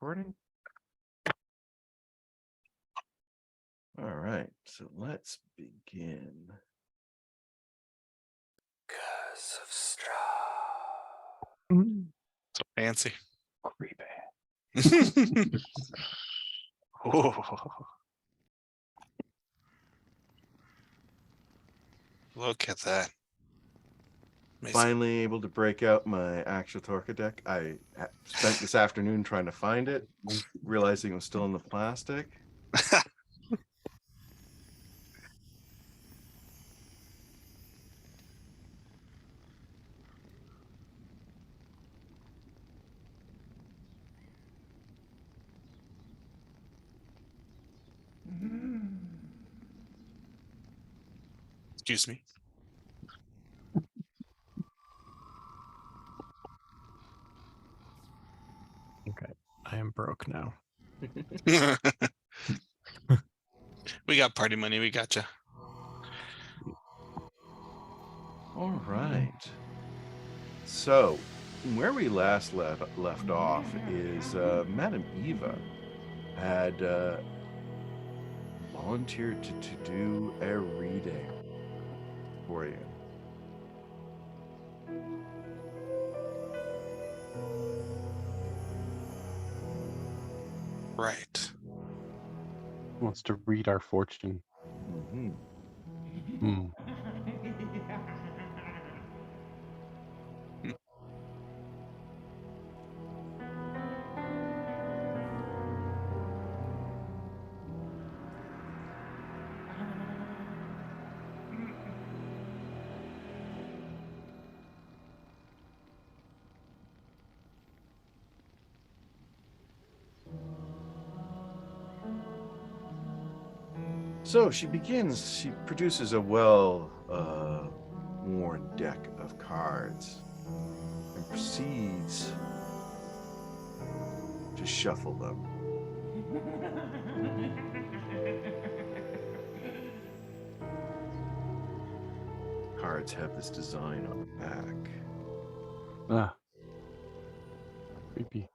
recording? All right, so let's begin. Curse of Straw. So fancy. Creepy. Look at that. Amazing. Finally able to break out my actual Torca deck. I spent this afternoon trying to find it, realizing it was still in the plastic. Excuse me. Okay, I am broke now. We got party money. We got you. All right. So, where we last left off is Madame Eva had volunteered to do a reading for you. Right. Wants to read our fortune. Mm-hmm. Hmm. So she produces a worn deck of cards and proceeds to shuffle them. Cards have this design on the back. Ah. Creepy.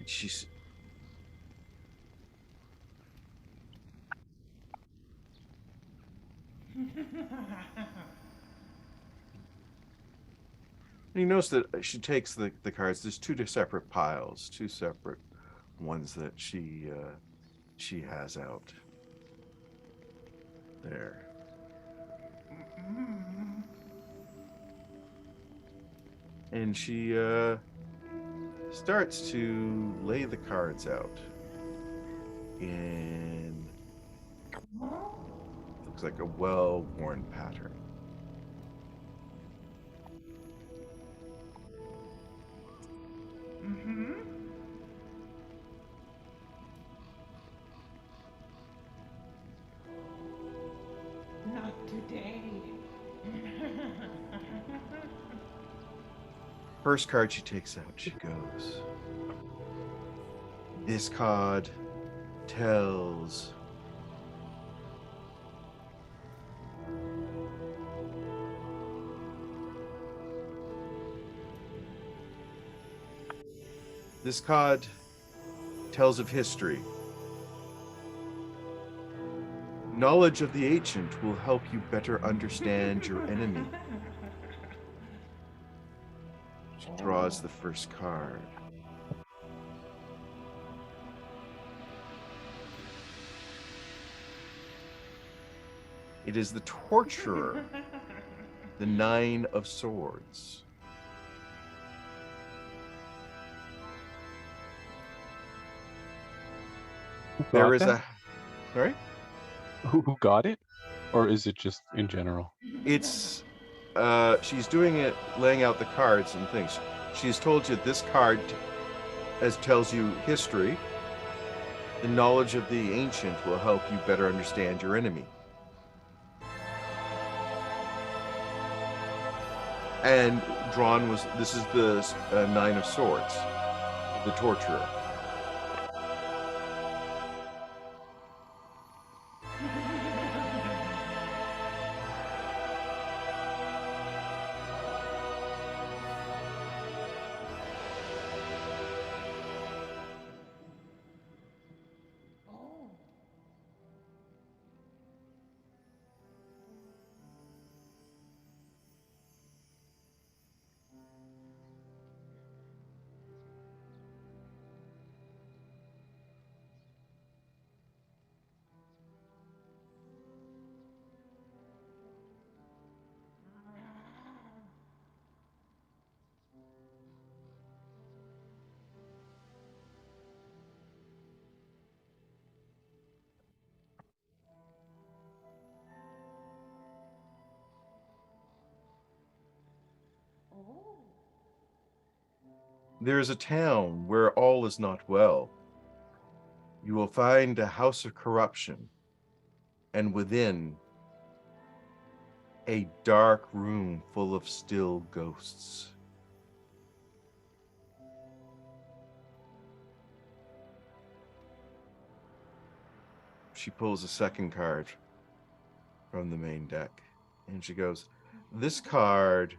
She's you notice that she takes the cards. There's two separate piles, two separate ones that she has out there. And she starts to lay the cards out in looks like a well-worn pattern. Not today. First card she takes out, she goes, "This card tells of history. Knowledge of the ancient will help you better understand your enemy." She draws the first card. It is the Torturer, the Nine of Swords. There is a... Sorry? Who got it? Or is it just in general? It's... she's doing it, laying out the cards and things. She's told you this card tells you history. The knowledge of the ancient will help you better understand your enemy. And drawn was, this is the Nine of Swords, the torturer. Oh. Oh. There is a town where all is not well. You will find a house of corruption, and within, a dark room full of still ghosts. She pulls a second card from the main deck, and she goes, this card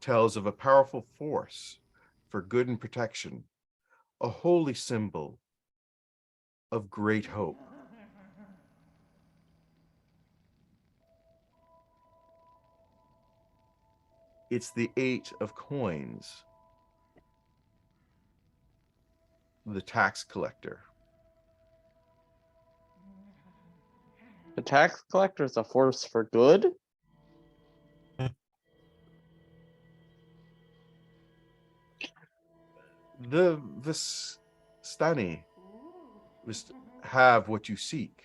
tells of a powerful force for good and protection, a holy symbol of great hope. It's the Eight of Coins, the tax collector. The tax collector is a force for good? The Vistani have what you seek.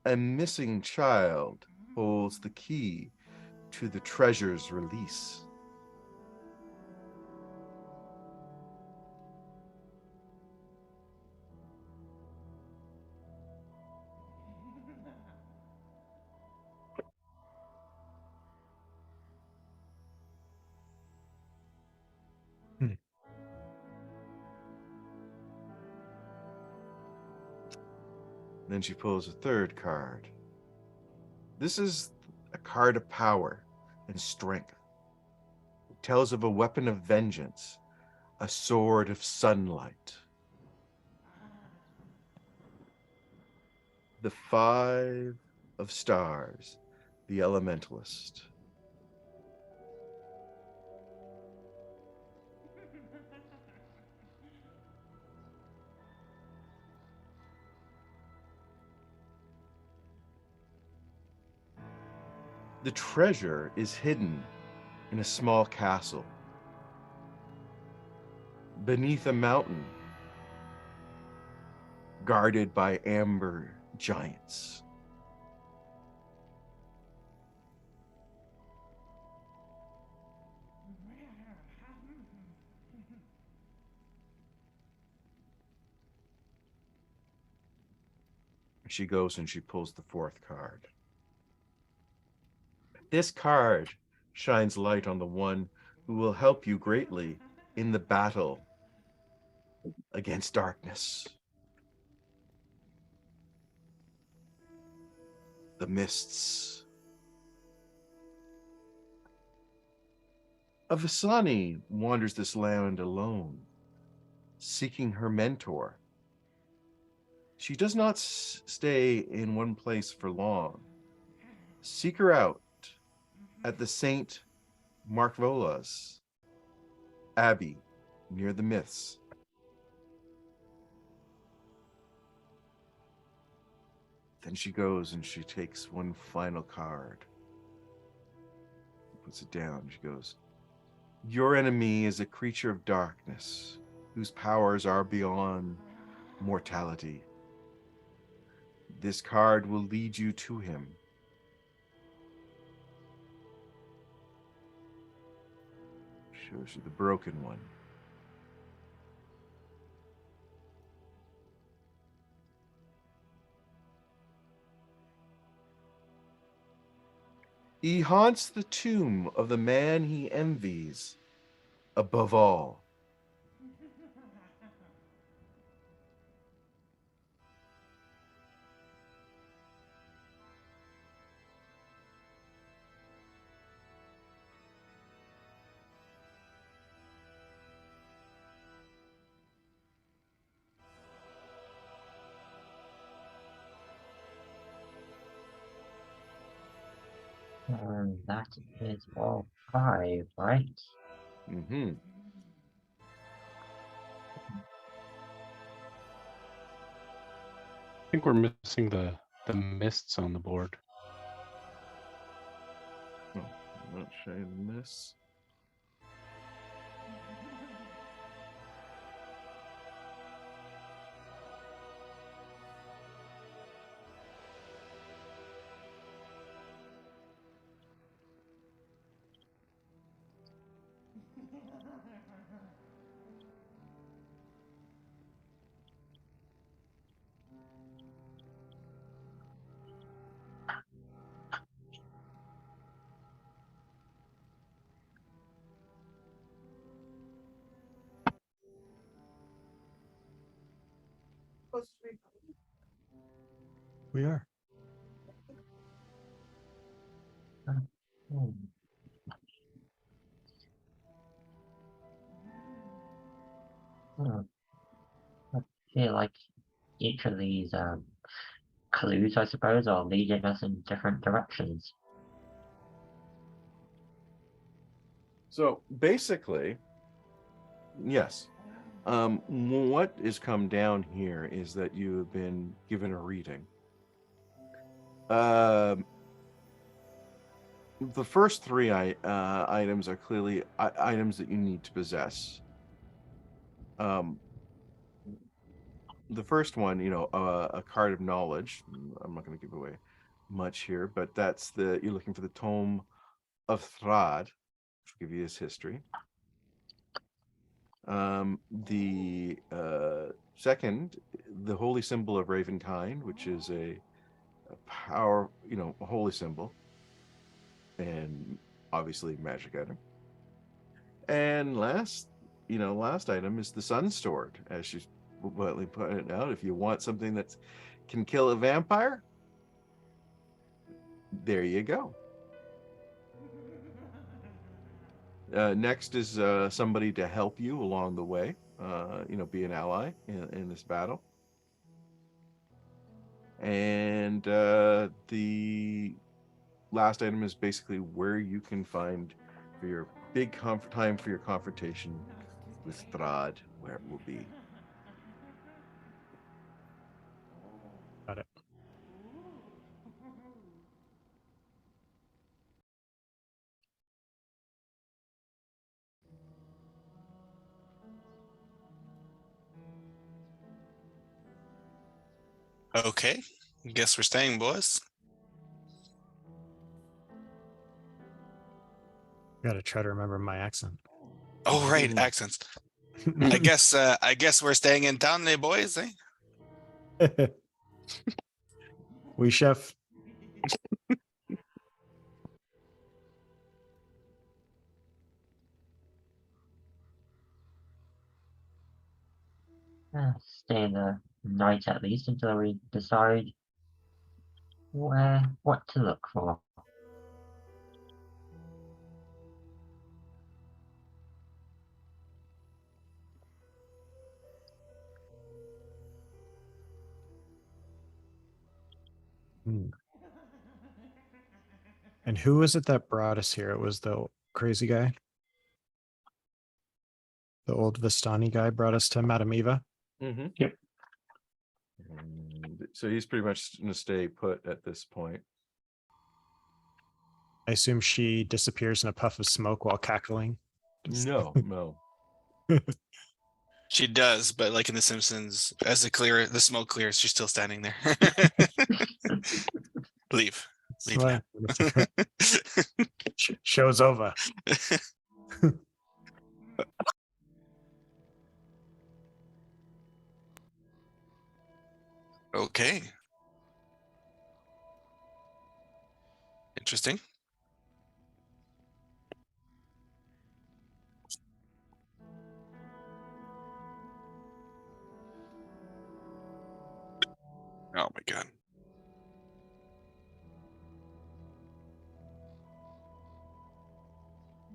A missing child holds the key to the treasure's release. Then she pulls a third card. This is a card of power and strength. It tells of a weapon of vengeance, a sword of sunlight. The Five of Stars, the Elementalist. The treasure is hidden in a small castle beneath a mountain guarded by amber giants. She goes and she pulls the fourth card. This card shines light on the one who will help you greatly in the battle against darkness. The mists. A Visani wanders this land alone, seeking her mentor. She does not stay in one place for long. Seek her out at the St. Markvola's Abbey near the Myths. Then she goes and she takes one final card. Puts it down. She goes, your enemy is a creature of darkness whose powers are beyond mortality. This card will lead you to him. Shows you the broken one. He haunts the tomb of the man he envies above all. That is all 5, right? Mm-hmm. I think we're missing the mists on the board. Oh, I'm not showing this. We are. Hmm. Hmm. I feel like each of these clues, I suppose, are leading us in different directions. So basically, yes. What has come down here is that you have been given a reading. The first three items are clearly items that you need to possess. The first one, a card of knowledge. I'm not going to give away much here, but that's you're looking for the Tome of Thrad, which will give you his history. The second, the holy symbol of Ravenkind, which is a power, a holy symbol, and obviously magic item. And last item is the Sun Sword, as she's bluntly put it out. If you want something that can kill a vampire, there you go. Next is somebody to help you along the way. Be an ally in this battle. And the last item is basically where you can find for your big time for your confrontation with Thrad, where it will be. Got it. Okay. Guess we're staying, boys. Gotta try to remember my accent. Oh, right. Accents. I guess we're staying in town, eh, boys, eh? We chef. Stay the night at least until we decide what to look for. And who was it that brought us here? It was the crazy guy. The old Vistani guy brought us to Madame Eva. Mm-hmm. Yep. And so he's pretty much going to stay put at this point. I assume she disappears in a puff of smoke while cackling. No. She does, but like in The Simpsons, as the smoke clears, she's still standing there. Leave. Leave now. Show's over. Okay. Interesting. Oh my god.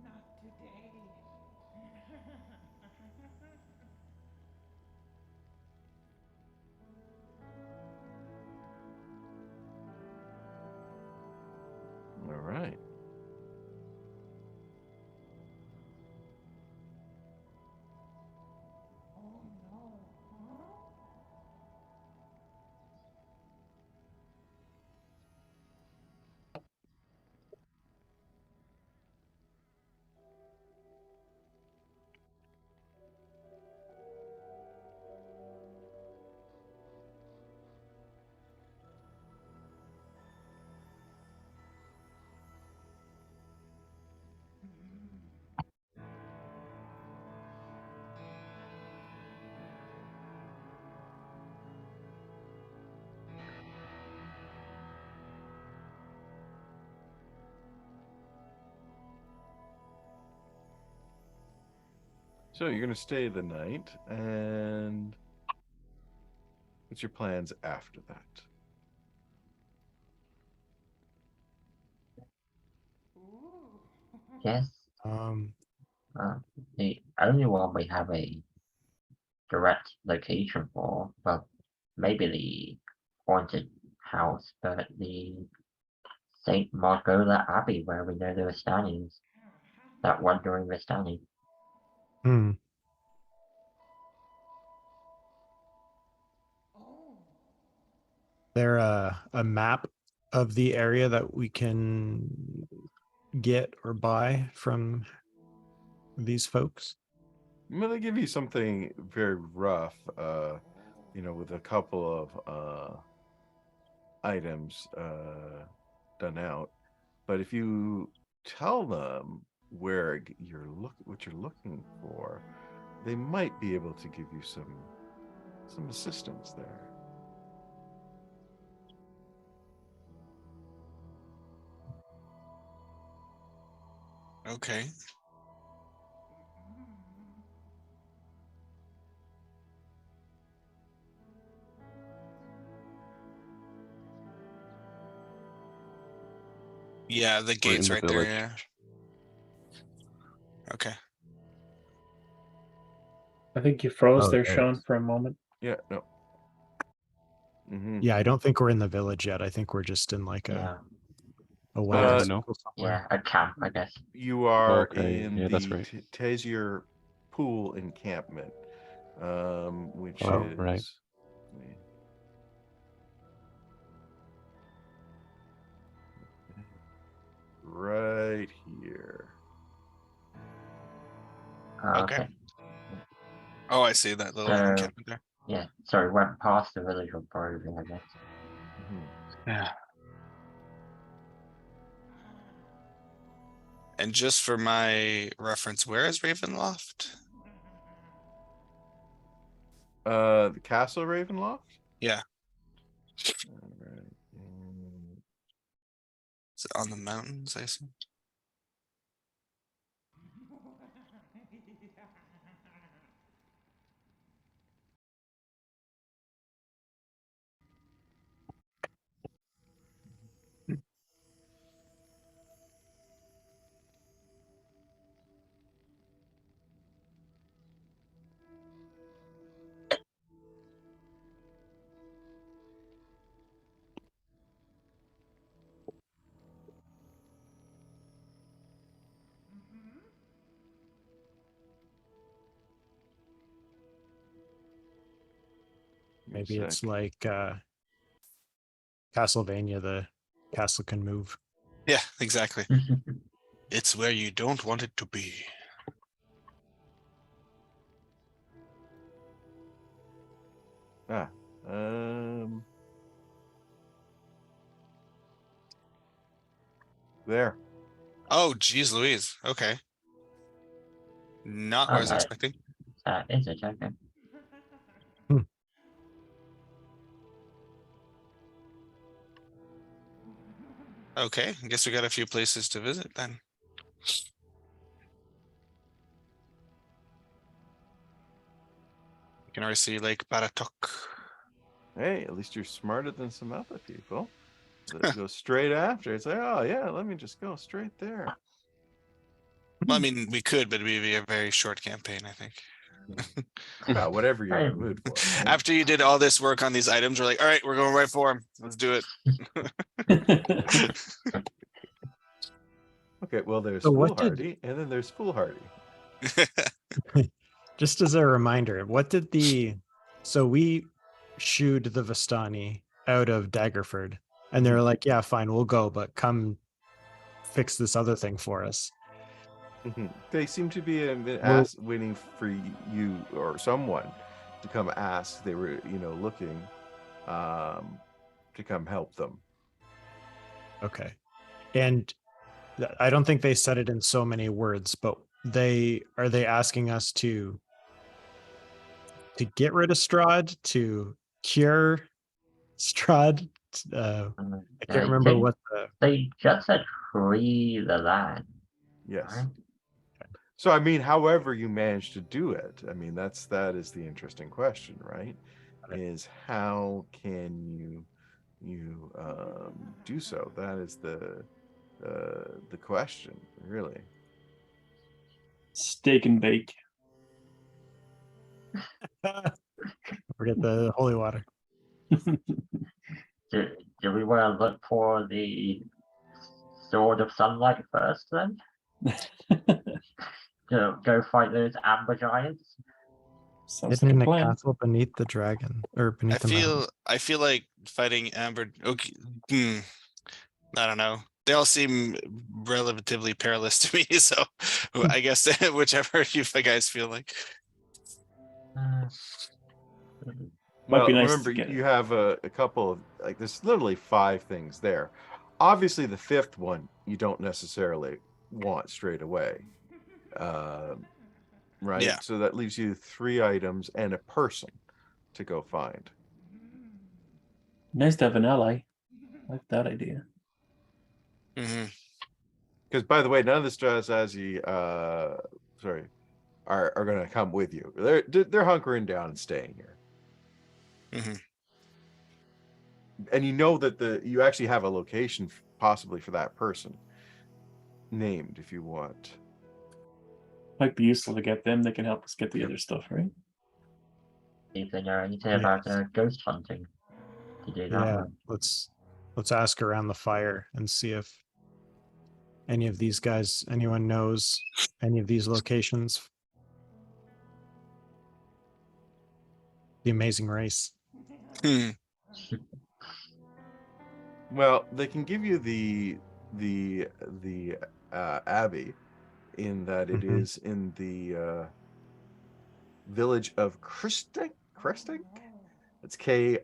Not today. All right. Oh no. Huh? So you're gonna stay the night, and what's your plans after that? Ooh. Yes. Um, The only one we have a direct location for, well, maybe the haunted house, but the Saint Margola Abbey, where we know there were standings, that one during the standing. hmm. Oh. There a map of the area that we can get or buy from these folks? I'm gonna give you something very rough, with a couple of items done out. But if you tell them where what you're looking for, they might be able to give you some assistance there. Okay. Yeah, the We're in gate's the right there, village. yeah. Okay. I think you froze Oh, there, there it Sean, is. for a moment. Yeah, no. Yeah, I don't think we're in the village yet. I think we're just in like Yeah, a Oh, weather no. circle somewhere. yeah, a camp, I guess. You are Okay, in yeah, that's the right. Tazier Pool encampment, which Oh, is right. right here. Okay. Okay. Oh, I see that little So, encampment there. yeah, sorry, went past the village of Barovia, I guess. Mhm. Yeah. And just for my reference, where is Ravenloft? The Castle Ravenloft? Yeah. All right. Is it on the mountains, I assume? Maybe it's Sec. like Castlevania, the castle can move. Yeah, exactly. It's where you don't want it to be. Ah, there. Oh, geez, Louise. Okay. Not what I was Alright, expecting. is it okay? Okay, I guess we got a few places to visit then. You can already see Lake Baratok. Hey, at least you're smarter than some other people that go straight after. It's like, oh yeah, let me just go straight there. Well, I mean, we could, but it'd be a very short campaign, I think. Well, whatever you're in the Hey. mood for. After you did all this work on these items, we're like, all right, we're going right for them. Let's do it. Okay, well, there's So what did- foolhardy, and then there's foolhardy. Just as a reminder, what did so we shooed the Vistani out of Daggerford, and they're like, yeah, fine, we'll go, but come fix this other thing for us. They seem to be Well- waiting for you or someone to come ask. They were, looking to come help them. Okay. And I don't think they said it in so many words, but are they asking us to get rid of Strahd, to cure Strahd? I can't remember what They just said free the land. Yes. Right? So I mean, however you manage to do it, I mean that is the interesting question, right? Right. Is how can you do so? That is the question, really. Steak and bake. forget the holy water. Do we want to look for the sword of sunlight first then? To go fight those amber giants? Sounds Hidden like in a a plan. castle beneath the dragon, or beneath the mountain. I feel like fighting Amber. Okay, I don't know. They all seem relatively perilous to me, so I guess whichever you guys feel like. Might Well, be nice remember to get you have a couple of there's literally 5 things there. Obviously, the 5th one you don't necessarily want straight away, right? Yeah. So that leaves you 3 items and a person to go find. nice to have an ally. I like that idea. Hmm. Because by the way, none of the Strazazi, are going to come with you. They're hunkering down and staying here. Hmm. And you know that you actually have a location possibly for that person named if you want. Might be useful to get them. They can help us get the other stuff, right? See if they know anything about Yes. ghost hunting to do that. Yeah, one. let's ask around the fire and see if any of these guys, anyone knows any of these locations. The Amazing Race. Hmm. Well, they can give you the abbey in that it Mhm. is in the village of Krestink. It's Krezk.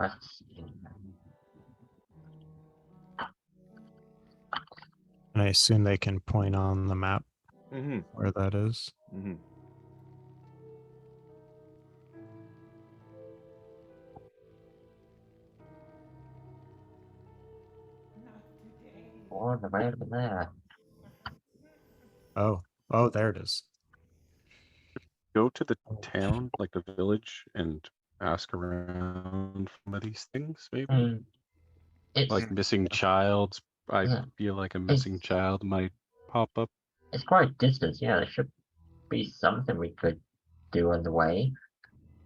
Let's see. And I assume they can point on the map Mm-hmm. where that is. Mm-hmm. Not today. All the way over there. Oh, there it is. Go to the town, like the village, and ask around for some of these things, maybe? Mm. It's Like missing childs. I Yeah. feel like a missing child might pop up. it's quite distant. Yeah, there should be something we could do on the way.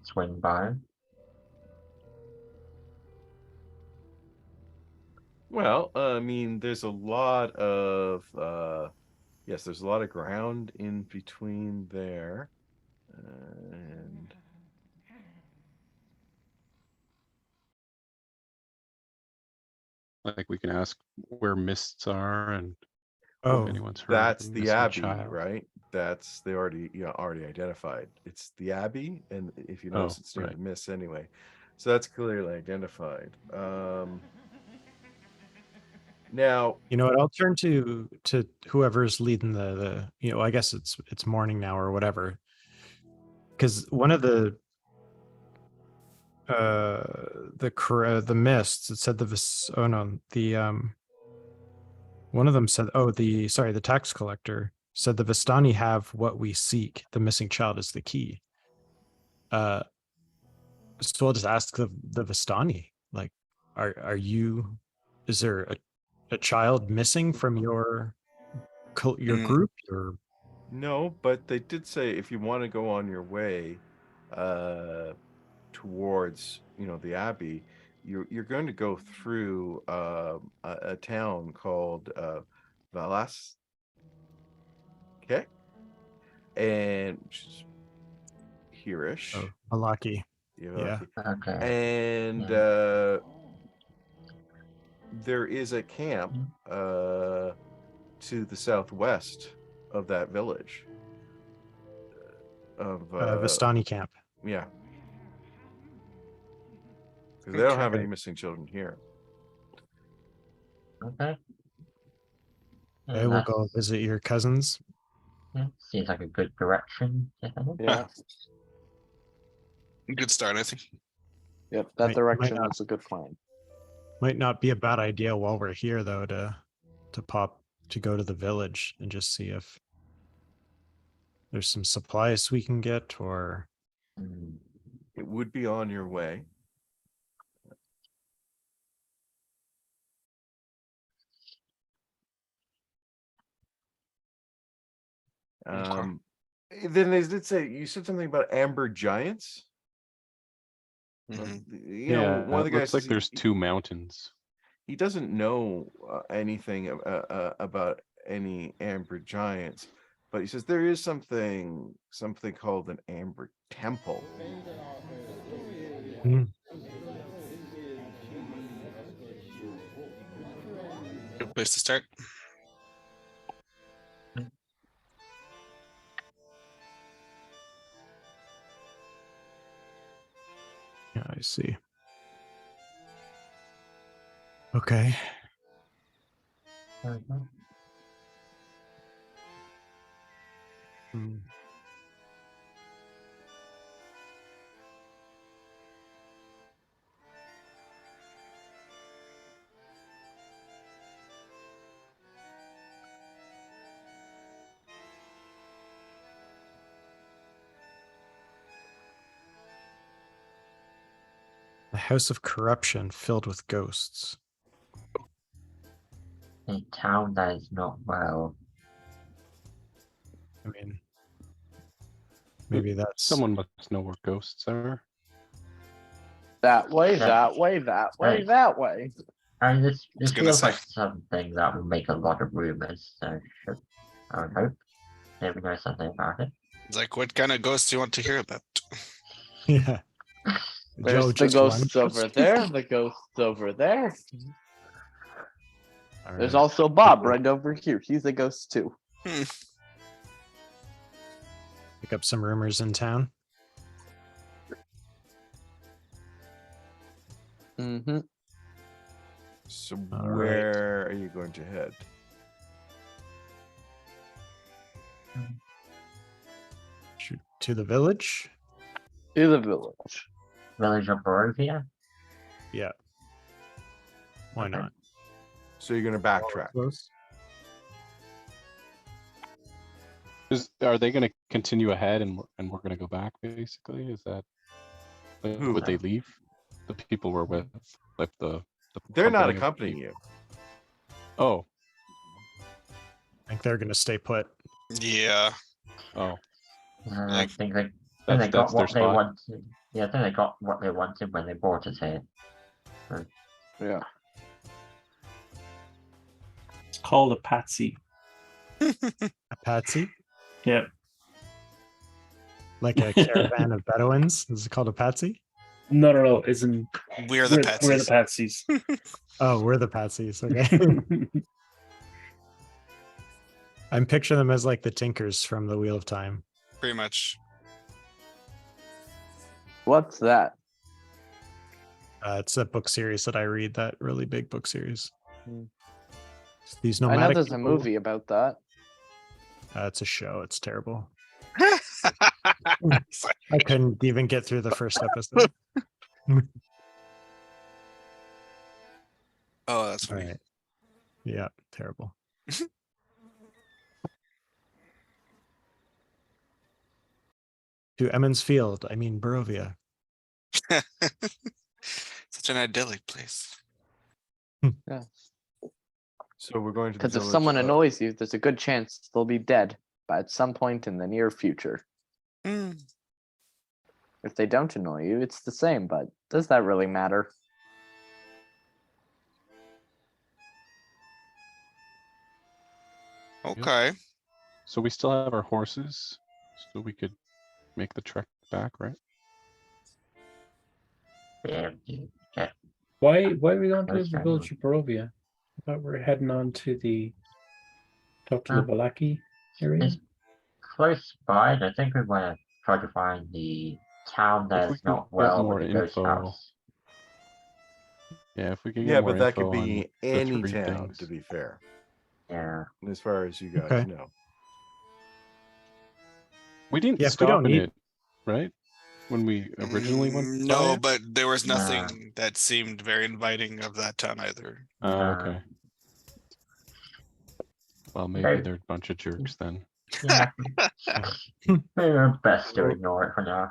Swing by. Well, I mean, there's a lot of yes, there's a lot of ground in between there, and Like we can ask where mists are and Oh, if anyone's heard that's of a the missing Abbey, child. right? That's they already identified. It's the Abbey, and if you Oh, notice, it's near right. the Miss anyway, so that's clearly identified. Now, you know what? I'll turn to whoever's leading the I guess it's morning now or whatever. Because one of the mists, it said one of them said, the tax collector said the Vistani have what we seek. The missing child is the key. So I'll just ask the Vistani, like, are you? Is there a child missing from your group? Or No, but they did say if you want to go on your way towards, the abbey, you're going to go through a town called Valas, okay, and which is here-ish. oh, Malaki? Yeah. Okay. And Yeah. there is a camp to the southwest of that village. Of Vistani camp. yeah, because they don't have Okay. any missing children here. Okay. Yeah, Okay, we'll go visit your cousins. seems like a good direction. Yeah. Good start, I think. Yep. That Might direction not- was a good plan. Might not be a bad idea while we're here, though, to go to the village and just see if there's some supplies we can get, or Mm. It would be on your way. Then they did say, you said something about amber giants. Mhm. One of the it guys looks like says there's two mountains. he doesn't know anything about any amber giants, but he says there is something called an amber temple. Good place to start. yeah, I see. Okay. Mhm. Hmm. A house of corruption filled with ghosts. A town that is not well. I mean, maybe that's Someone must know where ghosts are. That way, Yeah. that way, that way, Right. that way. And this gonna feels say. like something that will make a lot of rumors. So I would hope maybe know something about it. It's like, what kind of ghosts do you want to hear about? yeah. There's the just one ghosts over there, the ghosts over there. All There's right. also Bob right over here. He's a ghost too. Pick up some rumors in town. Mm-hmm. So All where are you going to head? To the village. To the village. Village of Barovia? Yeah. Why Okay. not? So you're going to backtrack. Close. Are they going to continue ahead and we're going to go back? Basically, is that Who? would they leave? The people we're with, like the They're not company of accompanying people? you. Oh, I think they're gonna stay put. Yeah. oh, I Like, think they that's got their what they spot. wanted. Yeah, I think they got what they wanted when they brought us here. Yeah. It's called a patsy. A patsy, Yep. like a caravan of Bedouins. Is it called a patsy? No. Isn't We're the we're the patsies. patsies. Oh, we're the patsies. Okay. I'm picturing them as like the Tinkers from the Wheel of Time. Pretty much. What's that? It's a book series that I read. That really big book series. Hmm. These I know nomadic. there's a people- movie about that. It's a show. It's terrible. It's like, I couldn't even get through the first episode. oh, that's All funny. right. Yeah, terrible. To Emmons Field. I mean Barovia. Such an idyllic place. Yeah. So we're going to the Because if village someone of- annoys you, there's a good chance they'll be dead at some point in the near future. Hmm. If they don't annoy you, it's the same, but does that really matter? Okay. So we still have our horses, so we could make the trek back, right? Yeah, you get Why are we going to Close the to village of Barovia? I thought we are heading on to the talk to the Oh. Valaki area. It's close by. And I think we want to try to find the town If we that's could not get well more with the ghost info. house. Yeah, if we could get Yeah, more but that could info on be the any three town, things. to be fair, Yeah. as far as you guys Okay. know. We didn't Yeah, if we don't stop in need- it, right? When we originally went by No, it? but there was Nah. nothing that seemed very inviting of that town either. Oh, Nah. okay. Well, maybe Maybe- they're a bunch of jerks then. Yeah. Maybe best to ignore it for now.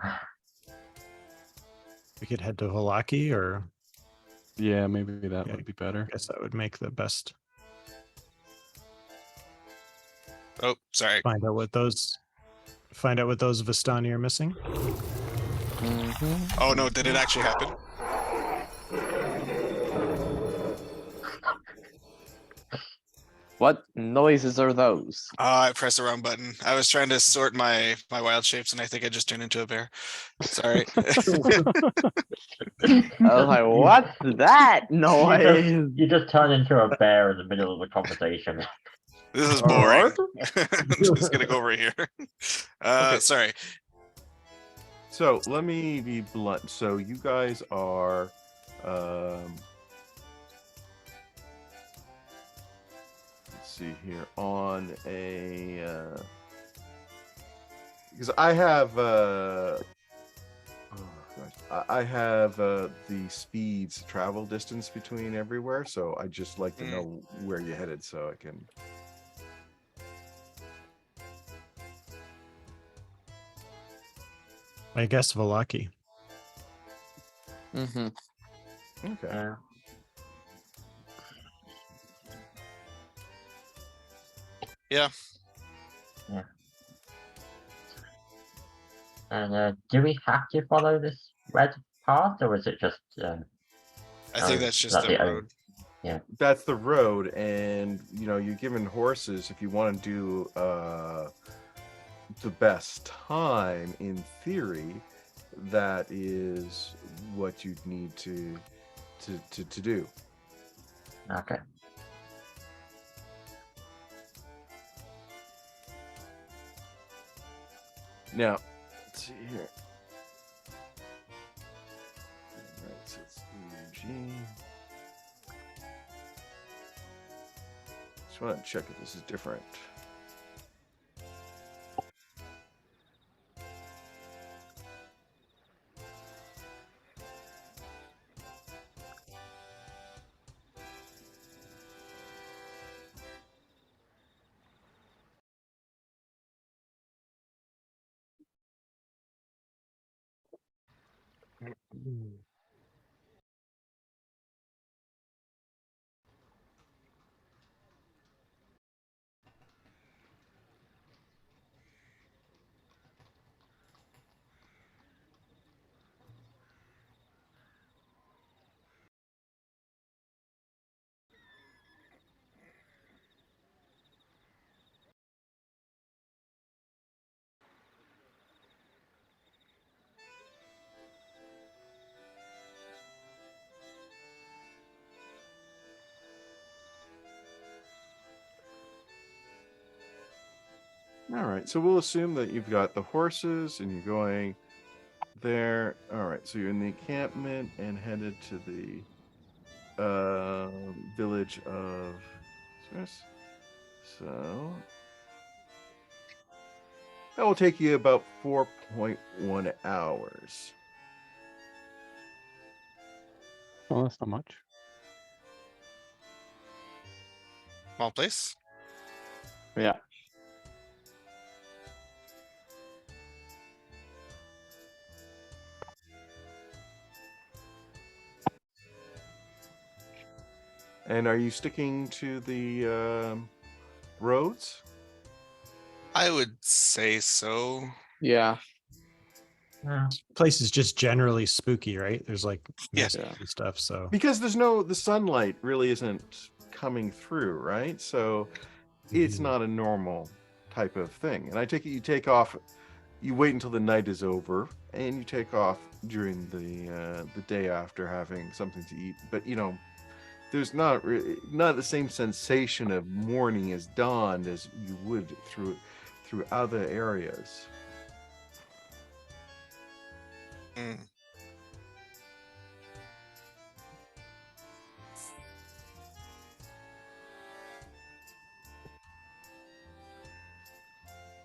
We could head to Valaki, or Yeah, maybe that Yeah. would be better. I guess that would make the best. Oh, sorry. Find out what those Vistani are missing. Mm-hmm. Oh no, did it actually happen? What noises are those? I pressed the wrong button. I was trying to sort my wild shapes, and I think I just turned into a bear. Sorry. I was like, what's that noise? You just turn into a bear in the middle of the conversation. This is boring. I'm just gonna go over here. Okay. Sorry. So let me be blunt. So you guys are, let's see here, on a, because I have, oh gosh, I have the speeds travel distance between everywhere. So I just like to know where you're headed so I can. I guess Valaki. Mm-hmm. Okay. Yeah. Yeah. Yeah. And do we have to follow this red path, or is it just? I think Oh, that's just that's the the only- road. That's the road, and you know, you're given horses. If you want to do the best time, in theory, that is what you'd need to do. Okay. Now, let's see here. Alright, so it's EG. Just want to check if this is different. All right, so we'll assume that you've got the horses and you're going there. All right, so you're in the encampment and headed to the village of Swiss. So that will take you about 4.1 hours. Oh, that's not much. Small place. Yeah. And are you sticking to the roads? I would say so. Yeah. Yeah. Place is just generally spooky, right? There's like Yeah. mist and stuff. So Because the sunlight really isn't coming through, right? So it's Mhm. not a normal type of thing. And I take it you take off, you wait until the night is over, and you take off during the day after having something to eat. But there's not the same sensation of morning as dawn as you would through other areas. Mm.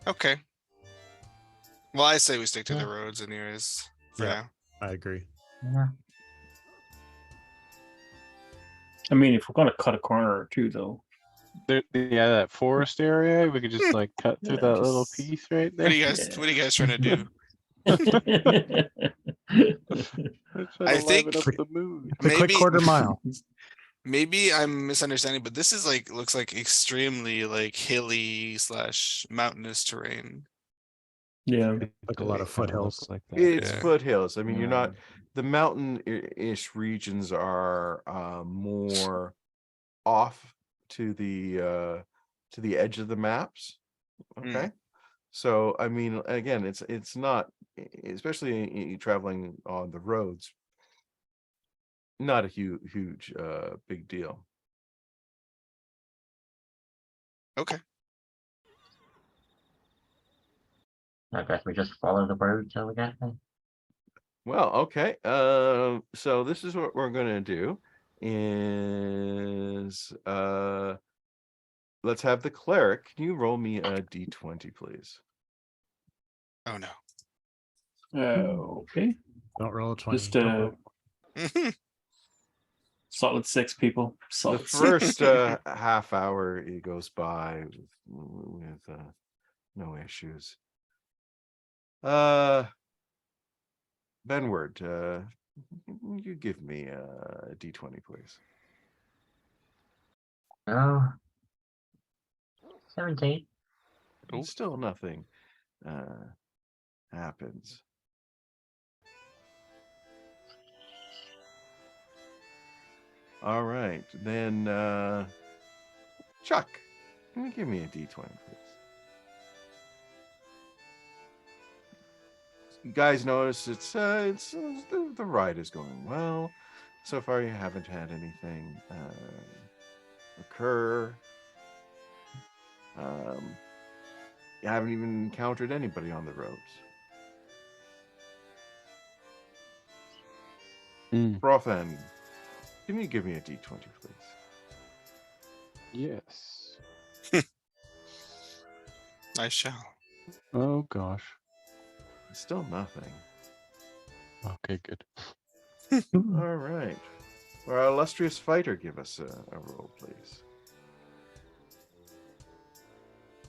Okay. Well, I say we stick to the roads anyways for Yeah. now. I agree. Yeah. I mean, if we're gonna cut a corner or two, though. Yeah, that forest area, we could just like cut through Yeah, that little just- piece right What there. are you guys? Yeah. What are you guys trying to do? I'm trying I to liven think up the mood. It's a quick Maybe- quarter mile. Maybe I'm misunderstanding, but this is like looks like extremely like hilly / mountainous terrain. Yeah. Like a lot of It kinda foothills. looks like that. It's Yeah. foothills. I mean, you're not Mm. the mountain-ish regions are more off to the edge of the maps. Okay. So I mean, again, it's not, especially traveling on the roads, not a huge big deal. Okay. I guess we just follow the road till we get there. Well, okay. So this is what we're gonna do is let's have the cleric. Can you roll me a d20, please? Oh no. Okay. Don't roll a 20. Just Don't roll- solid 6 people. The Solid six. first half hour it goes by with no issues. Benward, you give me a d20, please. Oh. 17. Oh. Still nothing happens. All right, then Chuck, can you give me a d20, please? You guys notice the ride is going well. So far, you haven't had anything occur. You haven't even encountered anybody on the roads. Brothan, can you give me a d20, please? Yes. I shall. Oh gosh. Still nothing. Okay, good. All right. Well, our illustrious fighter, give us a roll, please.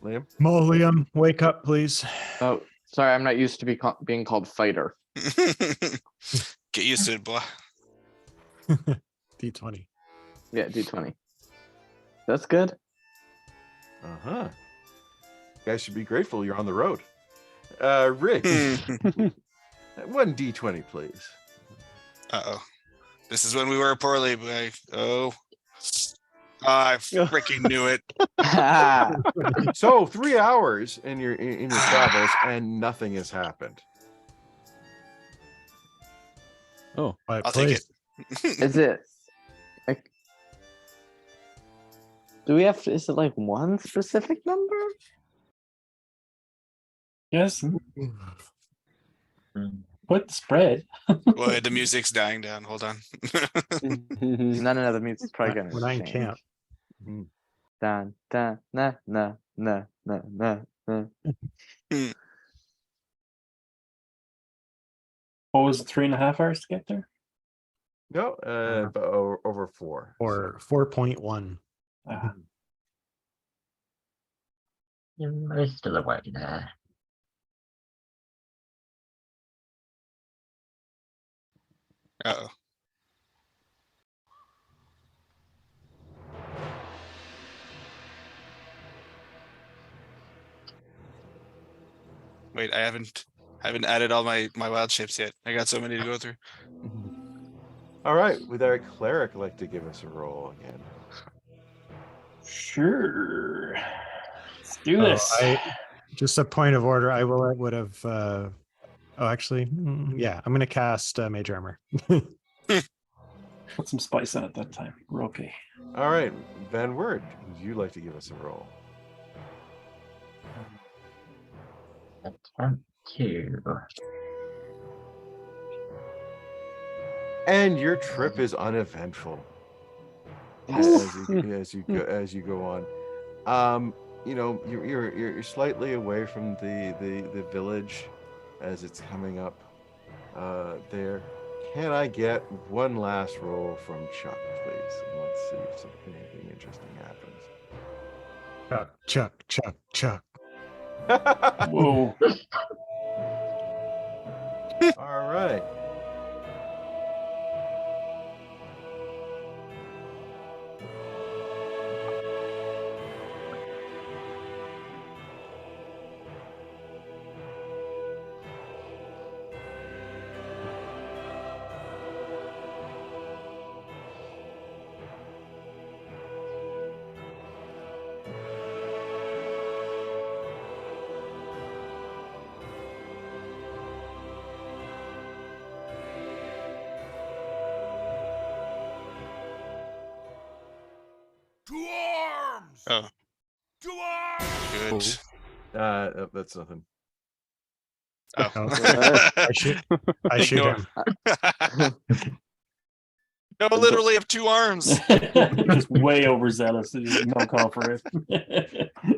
Liam? Molium, wake up, please. Oh, sorry, I'm not used to being called fighter. Get used to it, boy. D20. Yeah, D20. That's good. Uh-huh. You guys should be grateful you're on the road. Rick, one d20, please. Uh-oh. This is when we were poorly, but I freaking knew it. So 3 hours in your travels and nothing has happened. Oh, Quiet, I'll take please. it. Is it like, is it like one specific number? Yes. Mm. What the spread? Boy, the music's dying down. Hold on. No, the music's probably gonna When I in change. camp. Dun, dun, na, na, na, na, na, na. What was it, 3.5 hours to get there? No, but over 4. Or 4.1. Ah, There's still a way there. Uh-oh. Wait, I haven't added all my wild shapes yet. I got so many to go through. All right, would our cleric like to give us a roll again? Sure. Let's do Oh, this. Just a point of order. I would have. Oh, actually, yeah. I'm going to cast Mage Armor. Put some spice on it that time. We're okay. All right, Van Word, would you like to give us a roll? Attempt to. And your trip is uneventful as you go on. You know, you're slightly away from the village as it's coming up there. Can I get one last roll from Chuck, please? And let's see if anything interesting Chuck. happens. Whoa. All right. To arms! Oh, To arms! good. That's nothing. Oh. I shoot Ignore. him. No, literally have 2 arms. Just way overzealous. There's no call for it.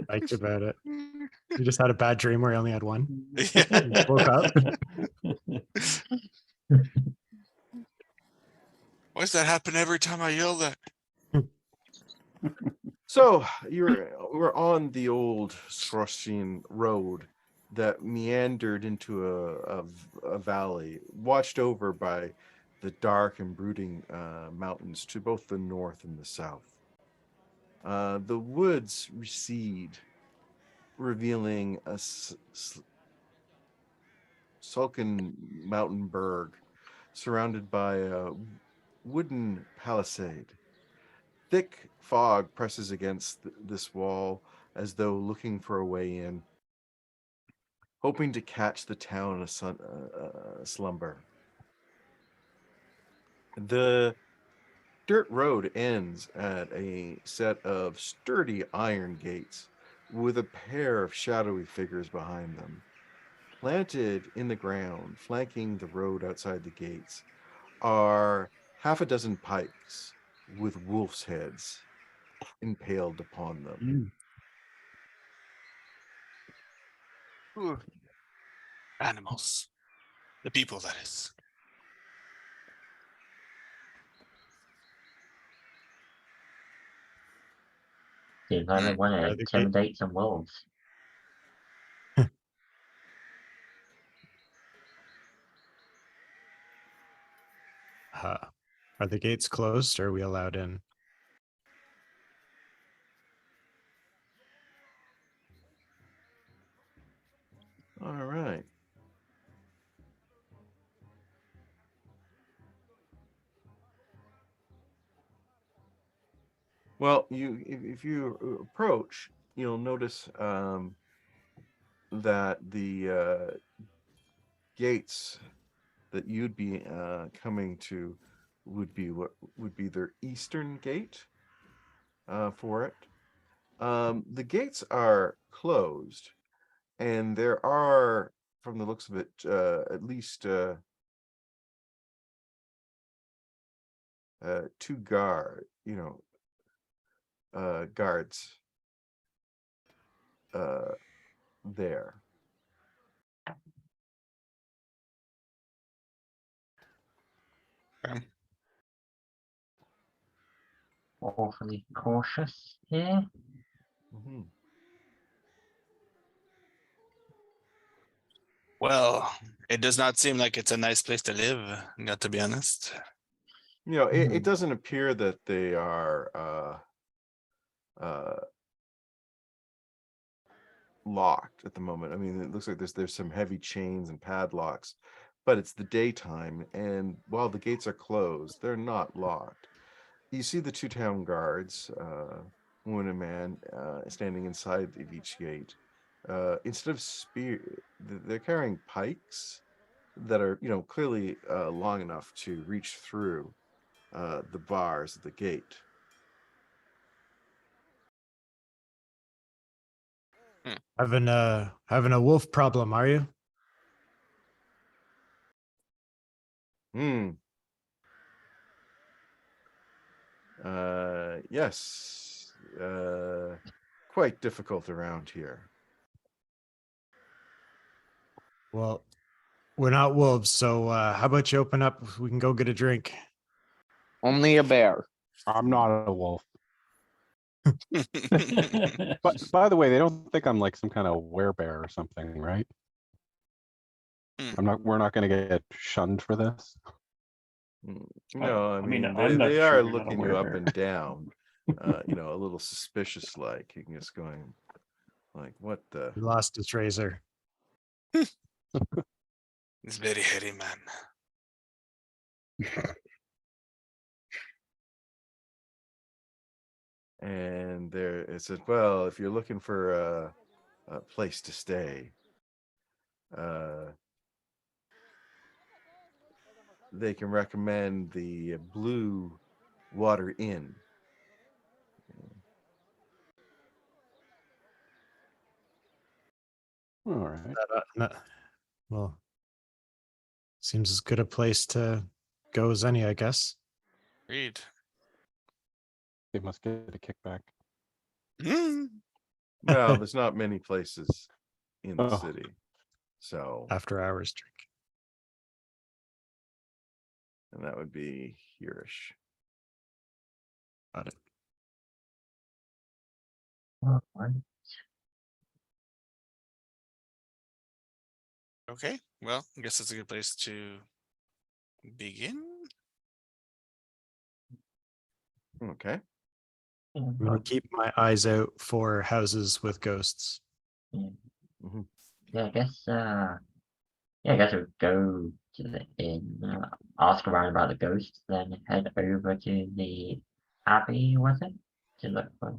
Like about it. You just had a bad dream where you only had one. Yeah. Woke up. Why does that happen every time I yell that? So we're on the old Sroshin road that meandered into a valley, watched over by the dark and brooding mountains to both the north and the south. The woods recede, revealing a sunken mountain berg surrounded by a wooden palisade. Thick fog presses against this wall as though looking for a way in, hoping to catch the town in a slumber. The dirt road ends at a set of sturdy iron gates with a pair of shadowy figures behind them. Planted in the ground, flanking the road outside the gates, are half a dozen pikes with wolves' heads impaled upon them. Ooh. Animals. The people, that is. Seems like they want to the gate- intimidate some wolves. Are the gates closed or are we allowed in? All right. Well, if you approach, you'll notice that the gates that you'd be coming to would be what would be their eastern gate for it. The gates are closed, and there are, from the looks of it, at least 2 guards there. Awfully cautious here. Mm-hmm. Well, it does not seem like it's a nice place to live, got to be honest. You know, it doesn't appear that they are locked at the moment. I mean, it looks like there's some heavy chains and padlocks, but it's the daytime, and while the gates are closed, they're not locked. You see the two town guards, woman and man, standing inside of each gate. Instead of they're carrying pikes that are, clearly long enough to reach through the bars of the gate. Having a wolf problem, are you? Hmm. Yes. Quite difficult around here. Well, we're not wolves, so how about you open up? We can go get a drink. Only a bear. I'm not a wolf. But by the way, they don't think I'm like some kind of werebear or something, right? We're not going to get shunned for this. No, I mean, I'm not they sure are you're not looking you up aware. and down, a little suspicious like. You can just going like, what the? He lost his razor. He's very hairy man. And there it said, well, if you're looking for a place to stay, they can recommend the Blue Water Inn. All right. Well, seems as good a place to go as any, I guess. Read. They must get a kickback. Well, there's not many places in the Oh. city, so After hours drink. and that would be hereish. Got it. Okay, well, I guess that's a good place to begin. Okay. I'm gonna keep my eyes out for houses with ghosts. Mhm. Yeah, I guess. Yeah, I guess we'll go to the inn, ask around about the ghosts, then head over to the abbey. Was it? To look for.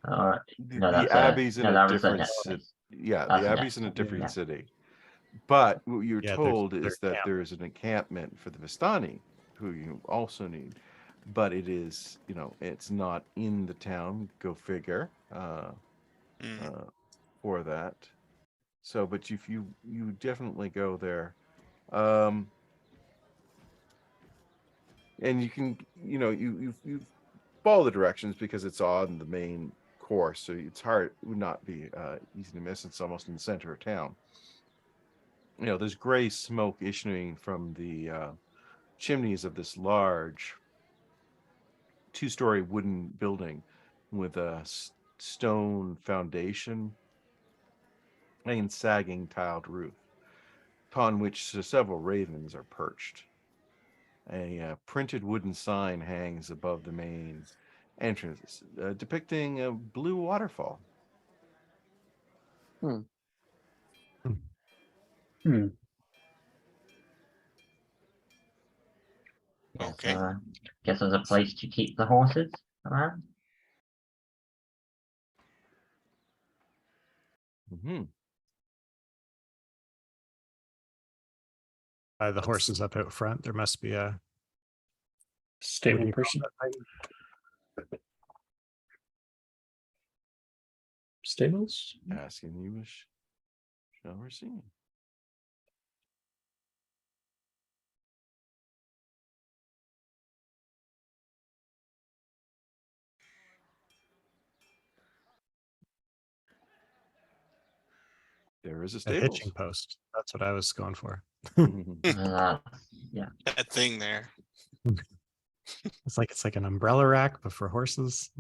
Or no, The that's Abbey's in no, a that was the different next city. place. Yeah, That's the the Abbey's next in a one, different yeah. city. But what you're Yeah, told they're is that camp. there is an encampment for the Vistani, who you also need. But it is, it's not in the town. Go figure. For that. So, but if you definitely go there, and you can, you follow the directions because it's on the main course, so it's hard. It would not be easy to miss. It's almost in the center of town. There's gray smoke issuing from the chimneys of this large two-story wooden building with a stone foundation and sagging tiled roof, upon which several ravens are perched. A printed wooden sign hangs above the main entrance, depicting a blue waterfall. Hmm. Yeah, Okay. so guess there's a place to keep the horses around. Mm-hmm. The horses up out front. There must be a what do Stable you call person. that thing? Stables. Asking you shall receive. There is a A stables. hitching post. That's what I was going for. Yeah. That thing there. It's like an umbrella rack, but for horses.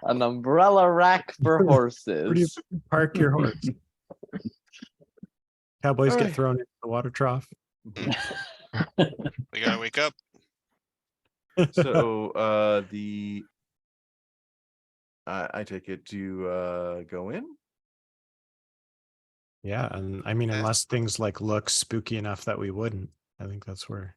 An umbrella rack for Where do horses. you park your horse? Cowboys get Alright. thrown into the water trough. We gotta wake up. So the I take it to go in. Yeah, and I mean, Yeah. unless things like look spooky enough that we wouldn't, I think that's where.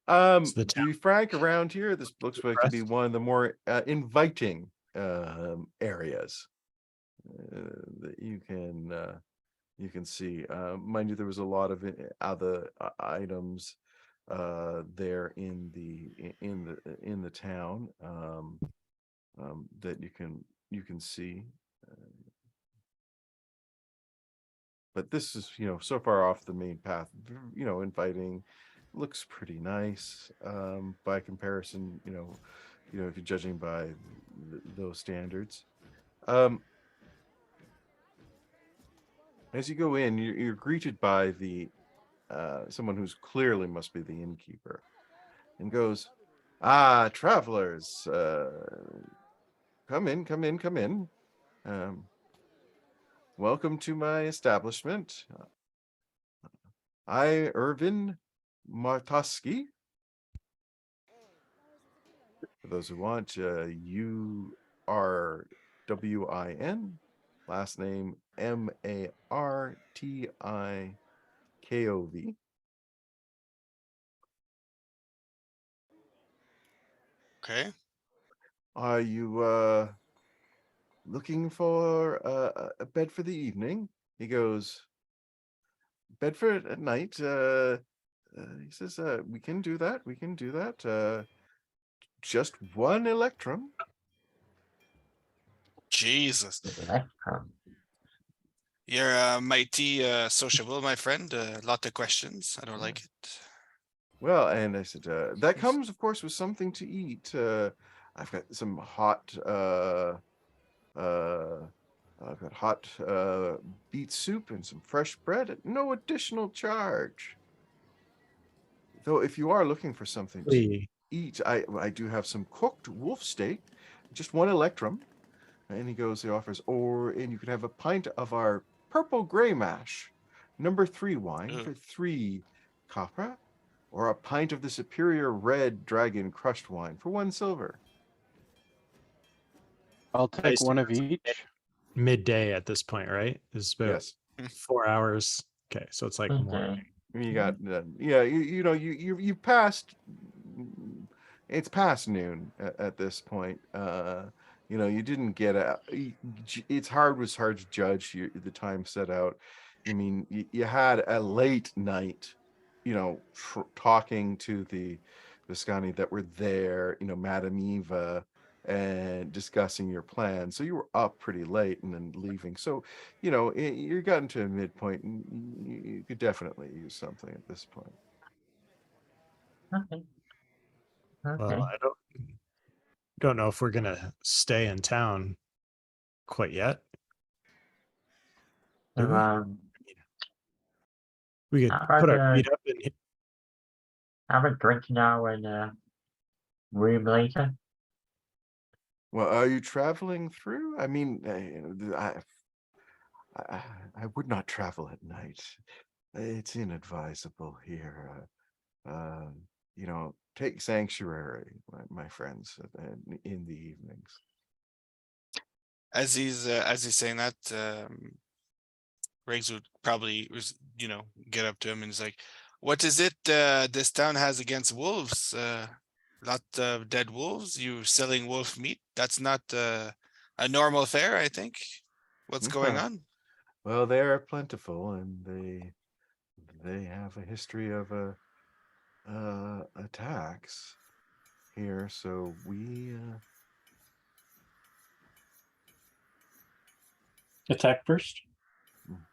the To be frank, around here, this looks like to be Impressed? one of the more inviting areas that you can see. Mind you, there was a lot of other items there in the town that you can see. But this is, so far off the main path, inviting, looks pretty nice by comparison, if you're judging by those standards. As you go in, you're greeted by the someone who's clearly must be the innkeeper, and goes, "Ah, travelers, come in, come in, come in. Welcome to my establishment. I, Irvin Martoski. For those who want, URWIN, last name MARTIKOV. Okay. Are you looking for a bed for the evening?" He goes, "Bed for at night?" He says, "We can do that. We can do that. Just one electrum." Jesus. Electrum. You're mighty sociable, my friend. A lot of questions. I don't like it. Well, and I said, "That comes, of course, with something to eat. I've got some hot, I've got hot beet soup and some fresh bread at no additional charge. Though, if you are looking for something to We- eat, I do have some cooked wolf steak, just one electrum." And he offers, and you could have a pint of our purple gray mash, number 3 wine Ooh. for 3 copper, or a pint of the superior red dragon crushed wine for 1 silver. I'll I take one assume of it's each. midday at this point, right? It's about Yes. 4 hours. Okay, so it's like morning. Okay. You got yeah, you passed. It's past noon at this point. You didn't get it's was hard to judge the time set out. I mean, you had a late night, talking to the Viscani that were there, Madame Eva, and discussing your plan. So you were up pretty late and then leaving. So you're gotten to a midpoint, and you could definitely use something at this point. Okay. Well, Okay. I don't know if we're gonna stay in town quite yet. So, Do we? We could how about put our feet up and have a drink now in a room later? Well, are you traveling through? I mean, I would not travel at night. It's inadvisable here. Take sanctuary, my friends, in the evenings. As he's saying that, Riggs would probably get up to him and he's like, "What is it this town has against wolves? Lot of dead wolves. You selling wolf meat? That's not a normal fare, I think. What's going on?" Well, they are plentiful, and they have a history of attacks here. So we Attack first.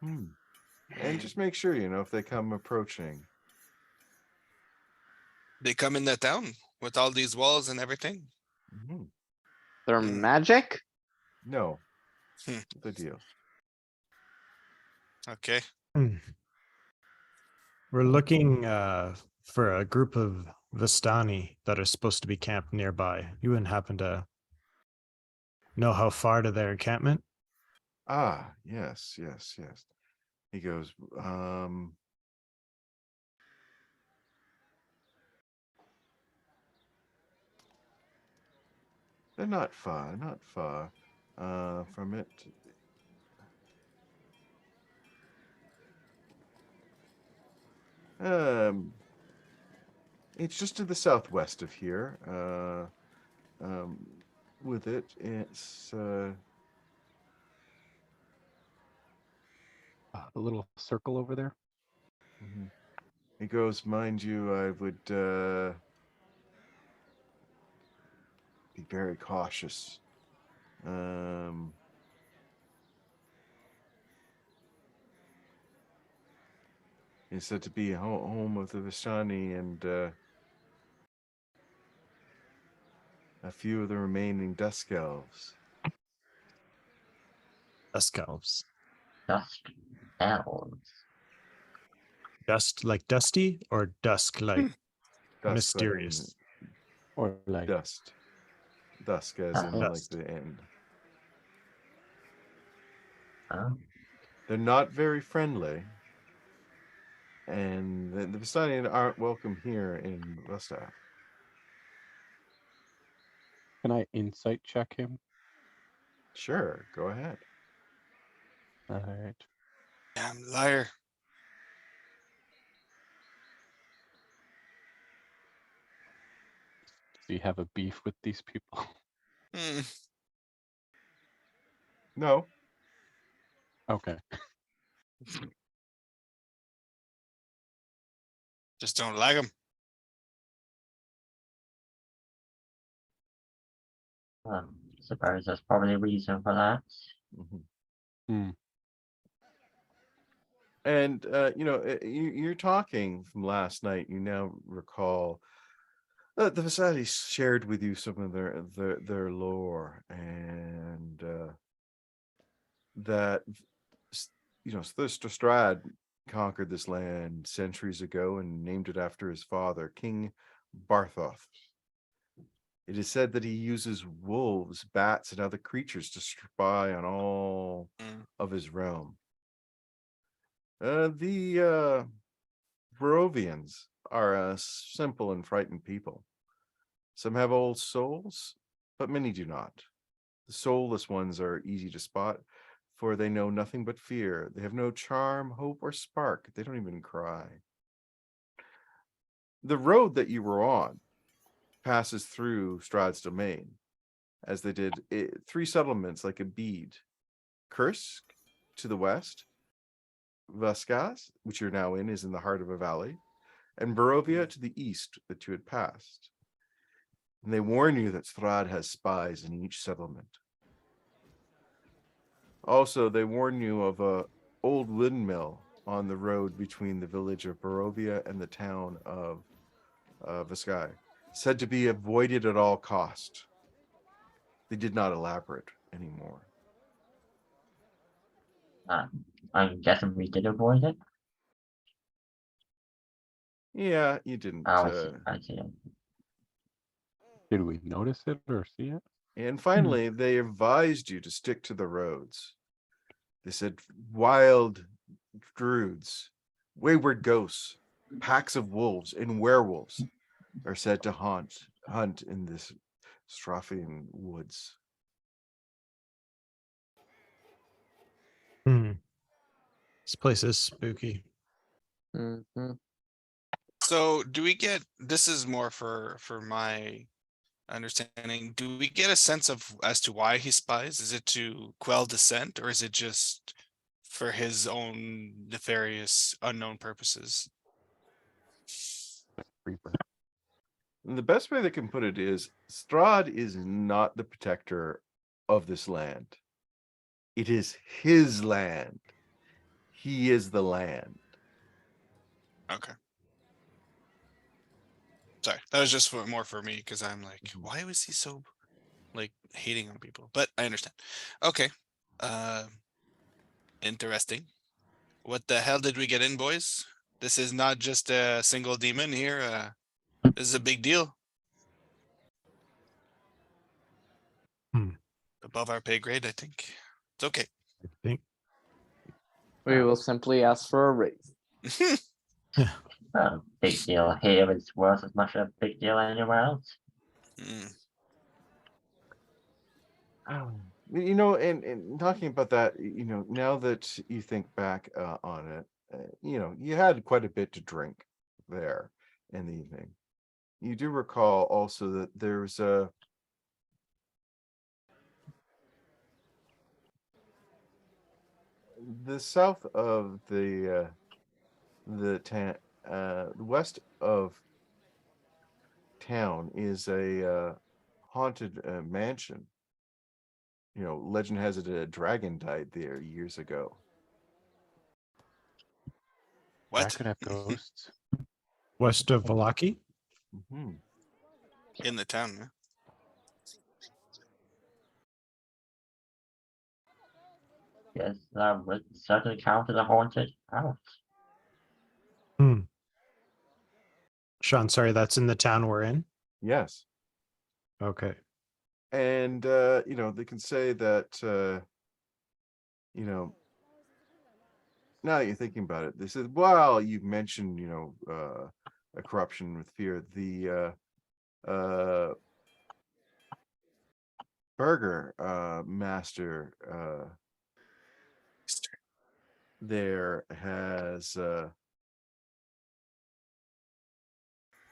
and just make sure if they come approaching. They come in the town with all these walls and everything. They're Mm. magic? No, Hmm. the deal. Okay. we're looking for a group of Vistani that are supposed to be camped nearby. You wouldn't happen to know how far to their encampment? Ah, yes. He goes, They're not far, not far from it. It's just to the southwest of here. With it, it's The little circle over there. mhm. It goes, mind you, I would be very cautious. It's said to be home of the Vistani and a few of the remaining Dusk Elves. Dusk elves. Dusk elves. Dust like dusty or dusk like Dusk mysterious? Or like Dust. Dusk as in like Dust. the end. Oh, They're not very friendly. And the Vistani aren't welcome here in Vesta. can I insight check him? Sure, go ahead. All right. Damn liar. Do you have a beef with these people? Hmm. No. Okay. Just don't like him. suppose that's probably a reason for that. Mhm. Hmm. And you're talking from last night. You now recall the Vistani shared with you some of their lore, and that Strad conquered this land centuries ago and named it after his father, King Barthoth. It is said that he uses wolves, bats, and other creatures to spy on all Mm. of his realm. The Barovians are a simple and frightened people. Some have old souls, but many do not. The soulless ones are easy to spot, for they know nothing but fear. They have no charm, hope, or spark. They don't even cry. The road that you were on passes through Strahd's domain, as they did three settlements like a bead. Kursk to the west, Vaskas, which you're now in, is in the heart of a valley, and Barovia to the east that you had passed. And they warn you that Strahd has spies in each settlement. Also, they warn you of a old windmill on the road between the village of Barovia and the town of Vaskai, said to be avoided at all cost. They did not elaborate anymore. I'm guessing we did avoid it. Yeah, you didn't. Oh, I see. Did we notice it or see it? And finally, they advised you to stick to the roads. They said wild druids, wayward ghosts, packs of wolves, and werewolves are said to hunt in this Strophian woods. This place is spooky. Mm-hmm. So do we get, this is more for my understanding, do we get a sense of as to why he spies? Is it to quell dissent, or is it just for his own nefarious unknown purposes? Reaper. And the best way they can put it is Strahd is not the protector of this land. It is his land. He is the land. Okay. Sorry, that was just more for me, because I'm like, why was he so like hating on people? But I understand. Okay. Interesting. What the hell did we get in, boys? This is not just a single demon here. This is a big deal. Above our pay grade, I think. It's okay. I think. We will simply ask for a raise. Big deal here is worth as much a big deal anywhere else. Mm. You know, and talking about that, you know, now that you think back on it, you know, you had quite a bit to drink there in the evening. You do recall also that there's a the south of the town, the west of town is a haunted mansion. You know, legend has it a dragon died there years ago. That What? could have ghosts. West of Valaki? Hmm. In the town, huh? Yes, that would certainly count as a haunted house. Hmm. Sean, sorry, that's in the town we're in? Yes. Okay. And you know, they can say that you know, now that you're thinking about it, they said, well, you've mentioned, you know, a corruption with fear. The burger master there has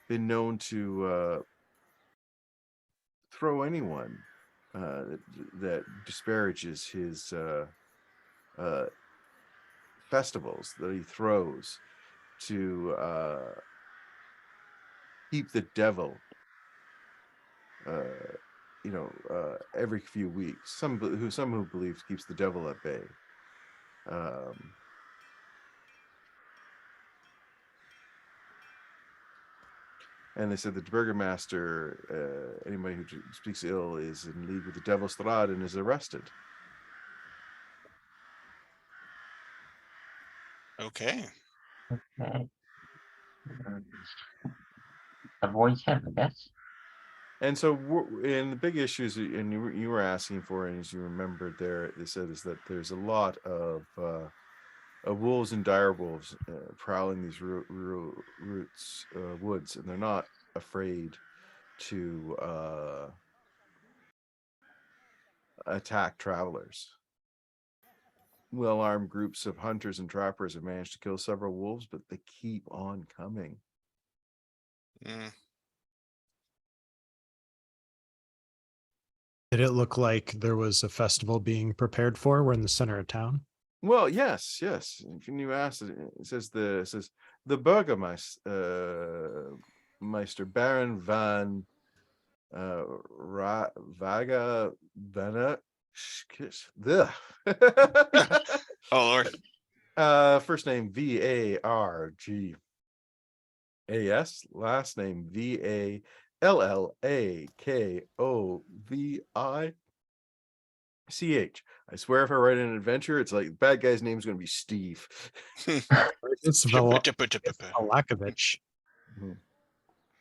been known to throw anyone that disparages his festivals that he throws to keep the devil you know, every few weeks. Some who believe keeps the devil at bay. And they said that the burgomaster, anybody who speaks ill, is in league with the devil's Strad and is arrested. Okay. Okay. Mm. Avoid him, I guess. And so, and the big issues, and you were asking for, and as you remembered there, they said is that there's a lot of wolves and dire wolves prowling these woods, and they're not afraid to attack travelers. Well-armed groups of hunters and trappers have managed to kill several wolves, but they keep on coming. Mm. Did it look like there was a festival being prepared for? We're in the center of town. Well, yes. If you ask it, it says the Burgermeister Meister Baron van Vaga Vana. Oh Lord. First name Vargas, last name Vallakovich. I swear if I write an adventure, it's like bad guy's name's gonna be Steve. It's Valakovich.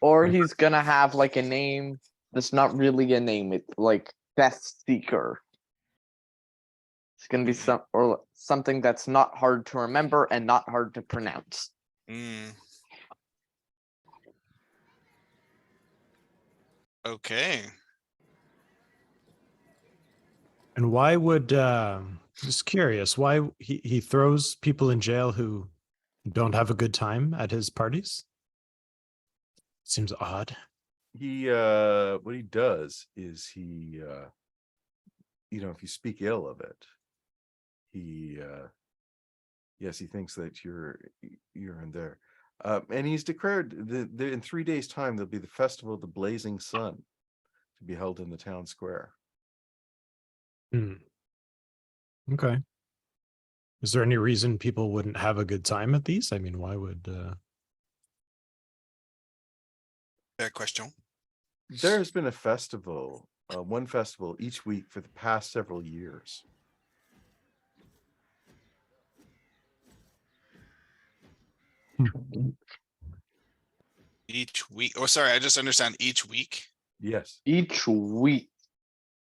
Or he's gonna have like a name that's not really a name. It's like Death Seeker. It's gonna be something that's not hard to remember and not hard to pronounce. Mm. Okay. And why would just curious, why he throws people in jail who don't have a good time at his parties? Seems odd. He what he does is he you know, if you speak ill of it, he yes, he thinks that you're in there. And he's declared in 3 days' time there'll be the festival of the blazing sun to be held in the town square. Hmm. Okay. Is there any reason people wouldn't have a good time at these? I mean, why would Fair question. There's been a festival, one festival each week for the past several years. Each week. Oh, sorry. I just understand each week. Yes. Each week.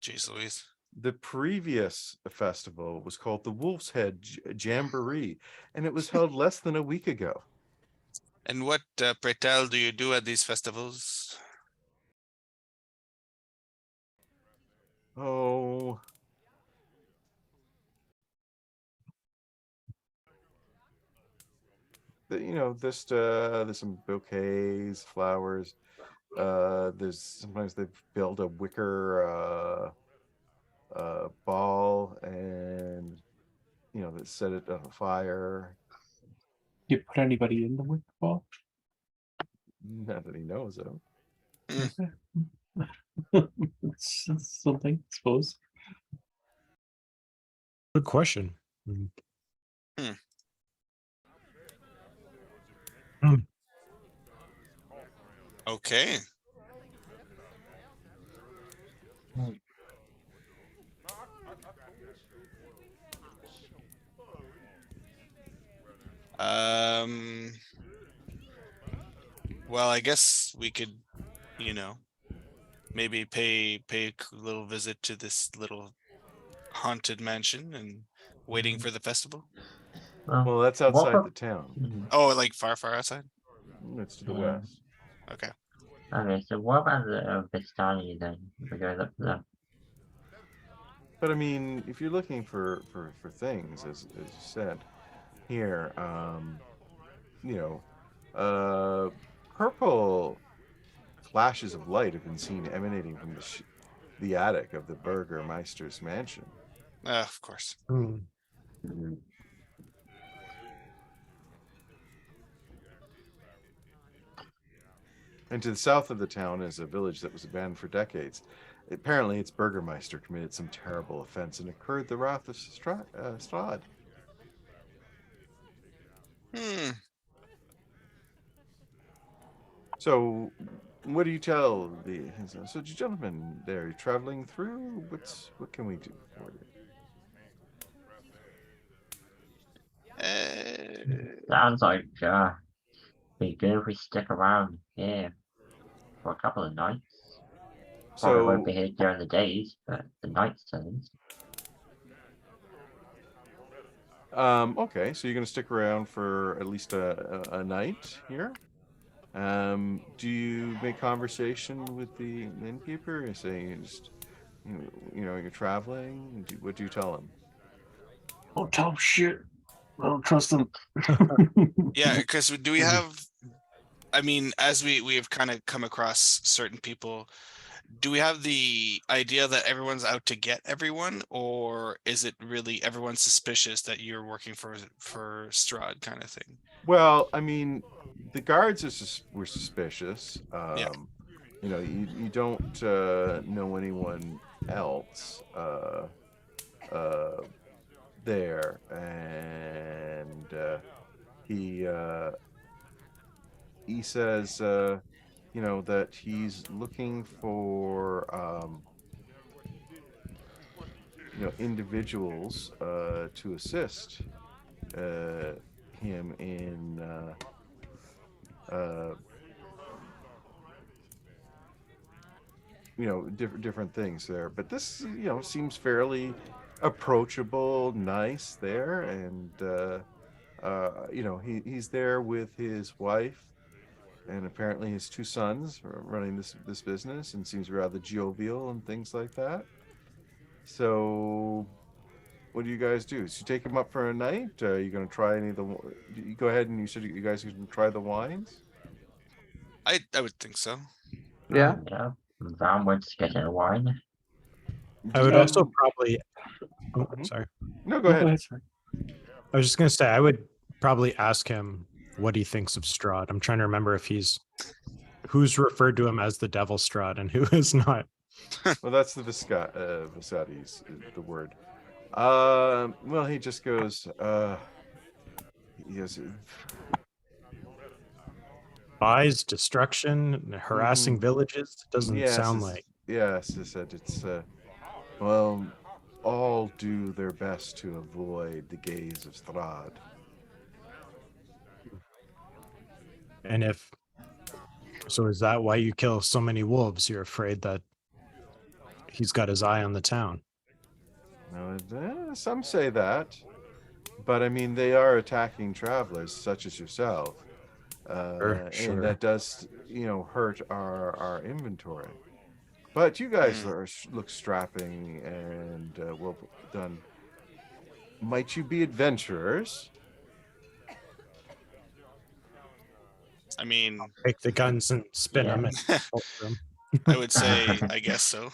Jeez Louise. The previous festival was called the Wolf's Head Jamboree, and it was held less than a week ago. And what, pray tell, do you do at these festivals? Oh, there's some bouquets, flowers. There's sometimes they build a wicker ball and they set it on fire. You put anybody in the wick ball? Not that he knows of. It's something, I suppose. Good question. Okay. Um. Well, I guess we could, maybe pay a little visit to this little haunted mansion and waiting for the festival. Well, that's what outside ab- the town. Oh, like far outside. It's to the Yeah. west. Okay. Okay, so what about the Vistani then? We go up there. But I mean, if you're looking for things, as you said, here, purple flashes of light have been seen emanating from the attic of the Burgermeister's mansion. Of course. Mm. Mhm. And to the south of the town is a village that was abandoned for decades. Apparently, its Burgermeister committed some terrible offense and incurred the wrath of Strahd. Hmm. So, what do you tell so gentlemen there traveling through? What can we do for you? Sounds like be good if we stick around here for a couple of nights. Probably won't be So, here during the days, but the nights turns. okay, so you're gonna stick around for at least a night here. Do you make conversation with the innkeeper? You say you're traveling. What do you tell him? Don't tell him shit. I don't trust him. Yeah, because do we have? I mean, as we have kind of come across certain people, do we have the idea that everyone's out to get everyone, or is it really everyone's suspicious that you're working for Strahd kind of thing? Well, I mean, the guards were suspicious. Yeah. You don't know anyone else there, and he says that he's looking for individuals to assist him in different things there. But this seems fairly approachable, nice there, and he's there with his wife and apparently his two sons running this business, and seems rather jovial and things like that. So what do you guys do? So you take him up for a night? Are you going to try any of the? You go ahead, and you said you guys can try the wines. I would think so. Yeah. Yeah. Van went to get a wine. I would also Um, probably. Oh, Mhm. sorry. No, go ahead. Sorry. I was just gonna say I would probably ask him what he thinks of Strahd. I'm trying to remember if who's referred to him as the Devil Strahd and who is not. Well, that's the Visati's the word. Well, he just goes. He goes. Buys destruction, harassing Mhm. villages. It doesn't Yes, sound like. yes. He said it's. Well, all do their best to avoid the gaze of Strahd. And if so, is that why you kill so many wolves? You're afraid that he's got his eye on the town. Now, some say that, but I mean, they are attacking travelers such as yourself, Sure. and that does, hurt our inventory. But you guys look strapping and well done. Might you be adventurers? I mean, Take the guns and spin them Yeah. and pull them. I would say, I guess so.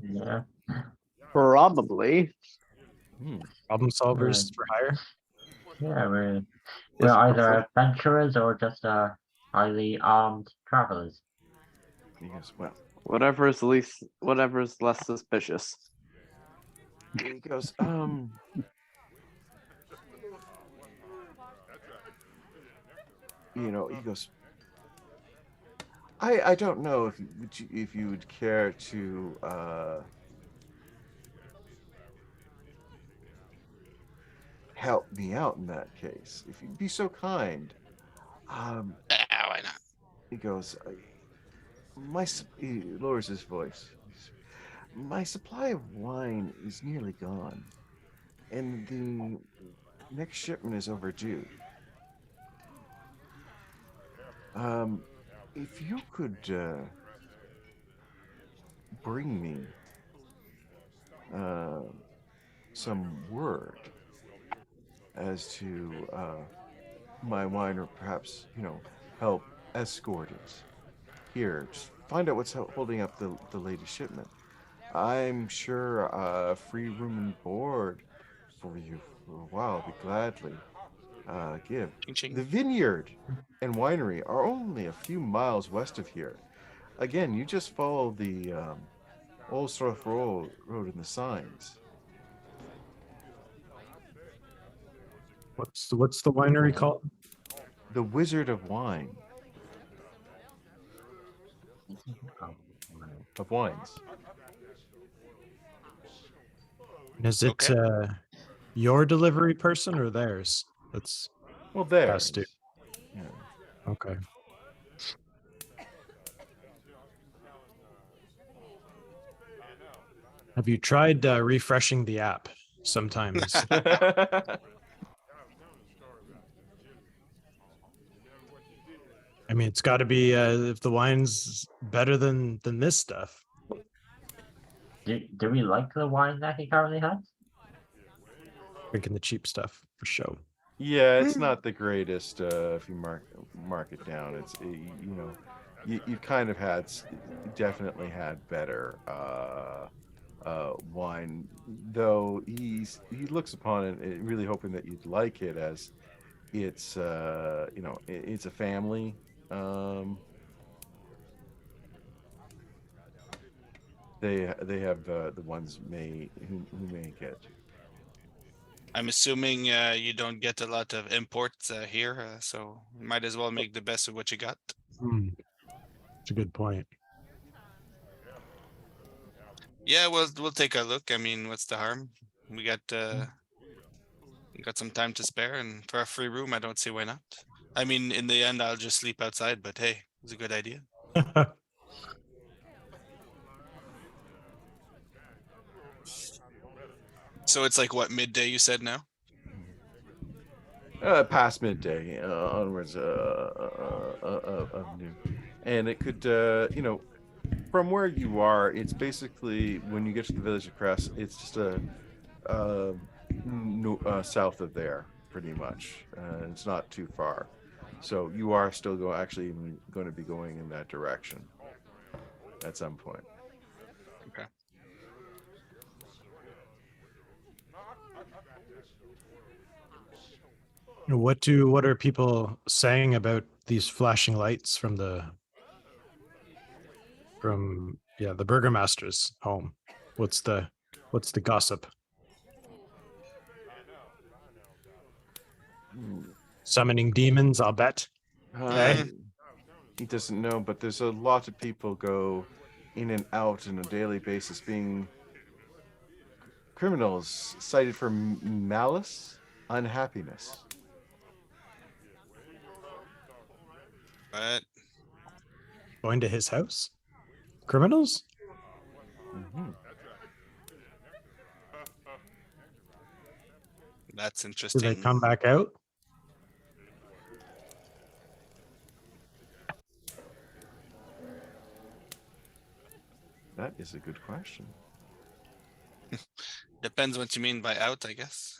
Yeah. Probably. Hmm. Problem solvers Right. for hire. Yeah, we're Yes, either adventurers or just highly armed travelers. He goes, well, whatever is less suspicious. he goes, he goes, I don't know if you would care to help me out in that case. If you'd be so kind. Why not? He goes, he lowers his voice. My supply of wine is nearly gone, and the next shipment is overdue. If you could bring me some word as to my wine, or perhaps help escort it here, just find out what's holding up the latest shipment. I'm sure free room and board for you for a while. I'll be gladly give. Ching ching. The vineyard and winery are only a few miles west of here. Again, you just follow the Old Strath Road in the signs. What's the winery called? The Wizard of Wine. Of wines. And is it Okay. your delivery person or theirs? That's Well, there. us too. Yeah. Okay. Have you tried refreshing the app? Sometimes. I mean, it's got to be if the wine's better than this stuff. Do we like the wine that he currently has? Drinking the cheap stuff for show. Yeah, it's not the greatest if you mark it down. It's you kind of definitely had better wine, though he looks upon it really hoping that you'd like it, as it's it's a family. They have the ones who make it. I'm assuming you don't get a lot of imports here, so you might as well make the best of what you got. That's a good point. Yeah, we'll take a look. I mean, what's the harm? We got some time to spare, and for a free room, I don't see why not. I mean, in the end, I'll just sleep outside, but hey, it's a good idea. So it's like what, midday you said now? Past midday, onwards of noon, and it could from where you are, it's basically when you get to the village of Crest, it's just south of there, pretty much. It's not too far, so you are still going to be going in that direction at some point. Okay. What are people saying about these flashing lights from the burgomaster's home? What's the gossip? Summoning demons, I'll bet. He doesn't know, but there's a lot of people go in and out on a daily basis, being criminals cited for malice, unhappiness. But Going to his house? Criminals? Mm-hmm. that's Do interesting. they come back out? That is a good question. Depends what you mean by out, I guess.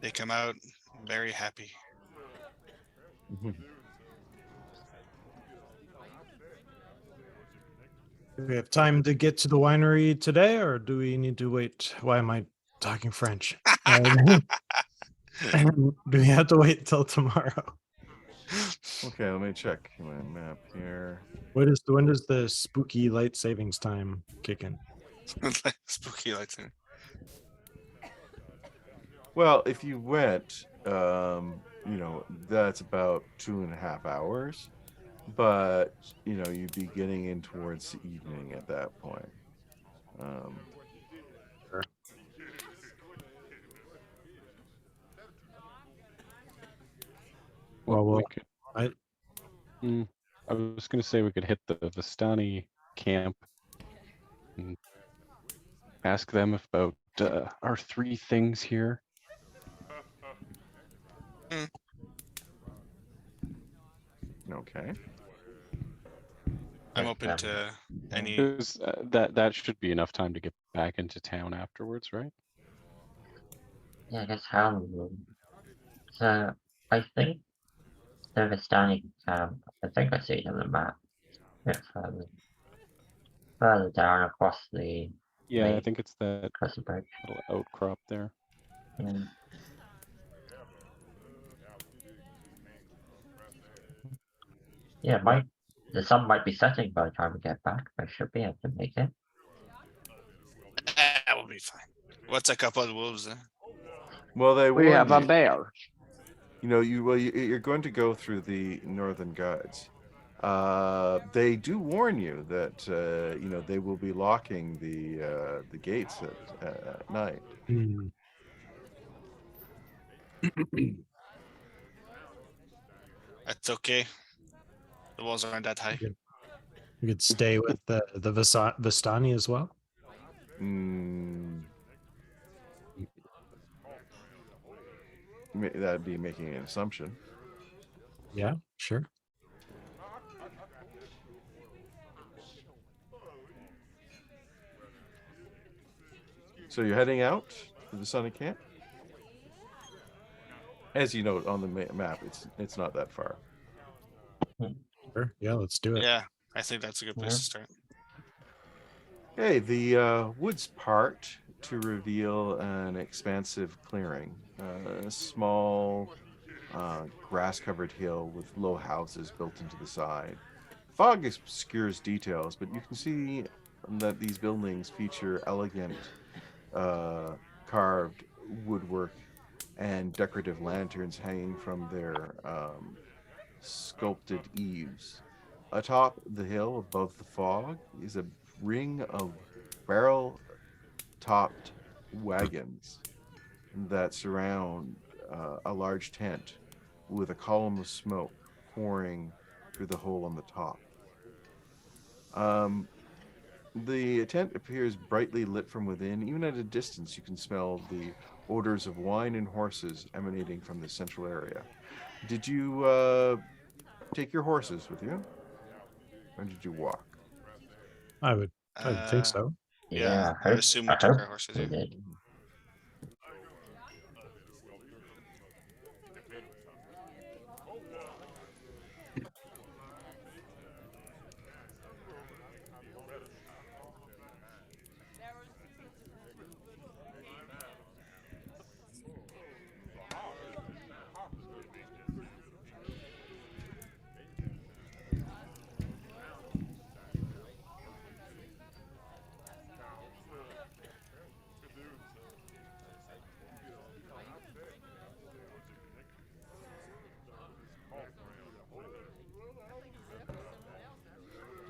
They come out very happy. Do we have time to get to the winery today, or do we need to wait? Why am I talking French? Do we have to wait till tomorrow? Okay, let me check my map here. When does the spooky light savings time kick in? Spooky lights. Well, if you went, that's about 2.5 hours, but you'd be getting in towards the evening at that point. Sure. Well, we well, could. I- I was going to say we could hit the Vistani camp and ask them about our 3 things here. Okay. I'm Like, open to any. Because that should be enough time to get back into town afterwards, right? Yeah, I guess how. So I think the Vistani camp. I think I see it on the map. A bit further down across the Yeah, I lake, think it's that across the bridge. little outcrop there. Yeah. Yeah, the sun might be setting by the time we get back. I should be able to make it. That will be fine. What's a couple of wolves? Well, they We warned have a you. bear. You're going to go through the northern guards. They do warn you that they will be locking the gates at night. Hmm. That's okay. The walls aren't that high. We could stay with the Vistani as well. That'd be making an assumption. Yeah, sure. So you're heading out to the Sunny Camp. As you note on the map, it's not that far. Sure. Yeah, let's do it. Yeah, I think that's a good place to start. Okay, the woods part to reveal an expansive clearing, a small grass-covered hill with low houses built into the side. Fog obscures details, but you can see that these buildings feature elegant carved woodwork and decorative lanterns hanging from their sculpted eaves. Atop the hill above the fog is a ring of barrel-topped wagons that surround a large tent with a column of smoke pouring through the hole on the top. The tent appears brightly lit from within. Even at a distance, you can smell the odors of wine and horses emanating from the central area. Did you take your horses with you? Or did you walk? I would think so. Yeah, I I assume we took hope our horses. we Yeah. did.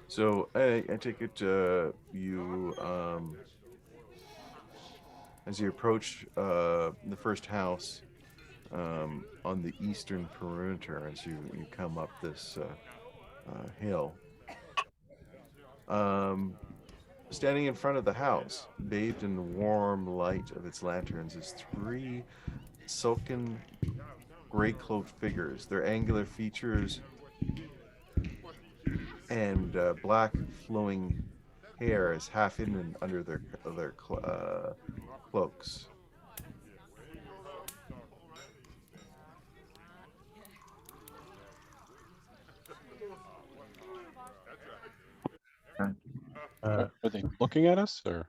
So I take it you as you approach the first house on the eastern perimeter, as you come up this hill. Standing in front of the house, bathed in the warm light of its lanterns, is 3 silken gray-cloaked figures. Their angular features and black flowing hair is half hidden under their cloaks. Uh, Are they looking at us or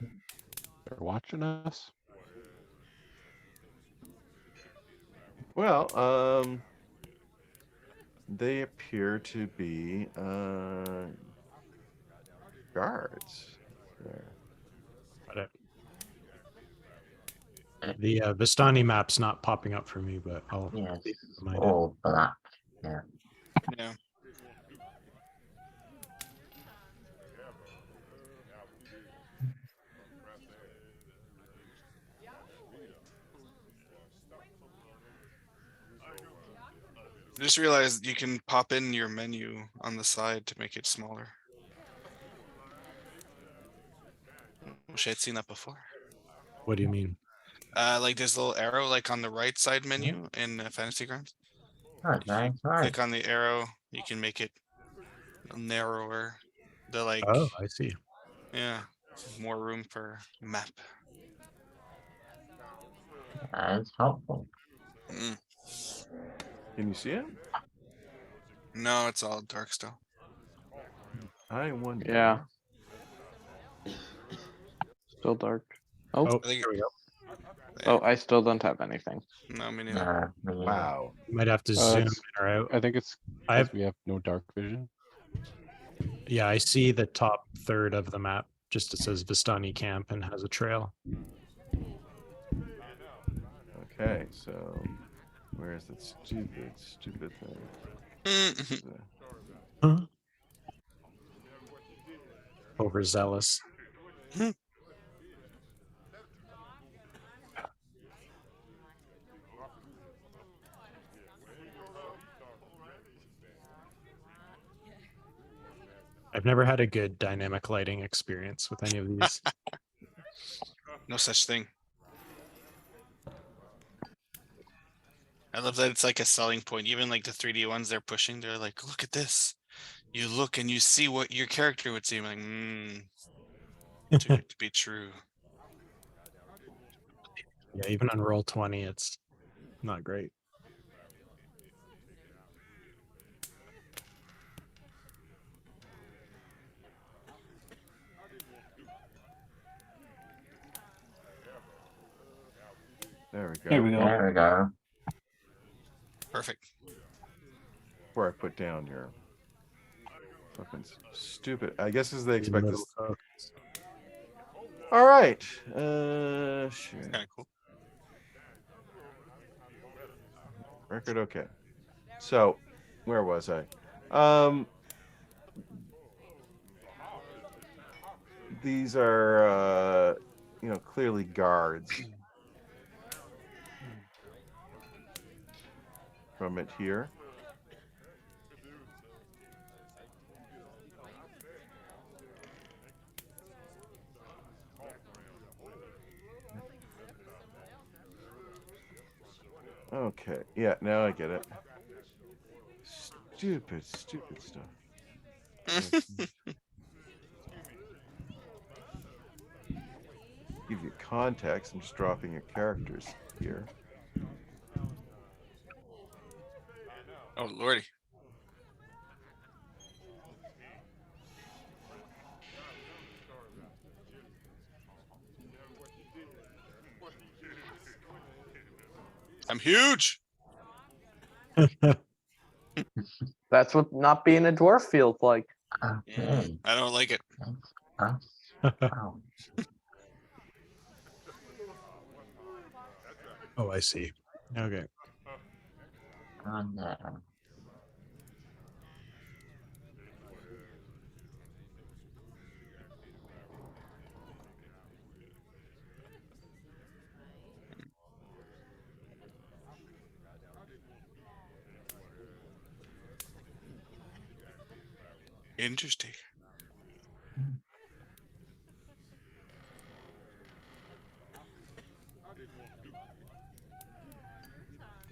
they're watching us? Well, they appear to be guards there. got it. The Vistani map's not popping up for me, but I'll Yes, keep it in mind. all black. Yeah. Yeah. Just realized you can pop in your menu on the side to make it smaller. Wish I'd seen that before. What do you mean? Like this little arrow, like on the right side menu in Fantasy Grounds. Oh, If you that's right. click on the arrow, you can make it narrower. The like, Oh, I see. yeah, more room for map. That's helpful. Mm. Can you see it? No, it's all dark still. I wonder. Yeah. Still dark. Oh, Oh, I think there we go. oh, I still don't have anything. No, me neither. Me neither. Wow. You might have to zoom in It's- or out. I think it's I because have, we have no dark vision. yeah, I see the top third of the map. Just it says Vistani Camp and has a trail. Okay, so where's that stupid thing? Mm. Huh? Overzealous. I've never had a good dynamic lighting experience with any of these. No such thing. I love that it's like a selling point. Even like the 3D ones they're pushing, they're like, look at this. You look and you see what your character would see. I'm like, too good to be true. Yeah, even on Roll20, it's not great. There we go. Here we go. There we go. Perfect. Where I put down your fucking stupid. I guess as they In the expect middle this. focus. All right. Sure. Kind of cool. Record okay. So, where was I? These are clearly guards from it here. Okay, yeah, now I get it. Stupid stuff. Give you context. I'm just dropping your characters here. Oh lordy. I'm huge. That's what not being a dwarf feels like. Okay. I don't like it. That's us. Wow. Oh, I see. Okay. And Interesting.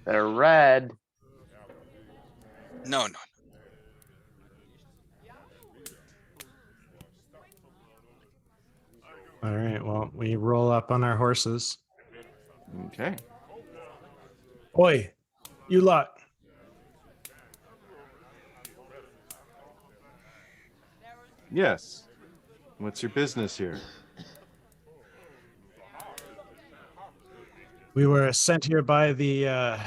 They're red. No. All right. Well, we roll up on our horses. Okay. Oi, you lot. Yes. What's your business here? We were sent here by the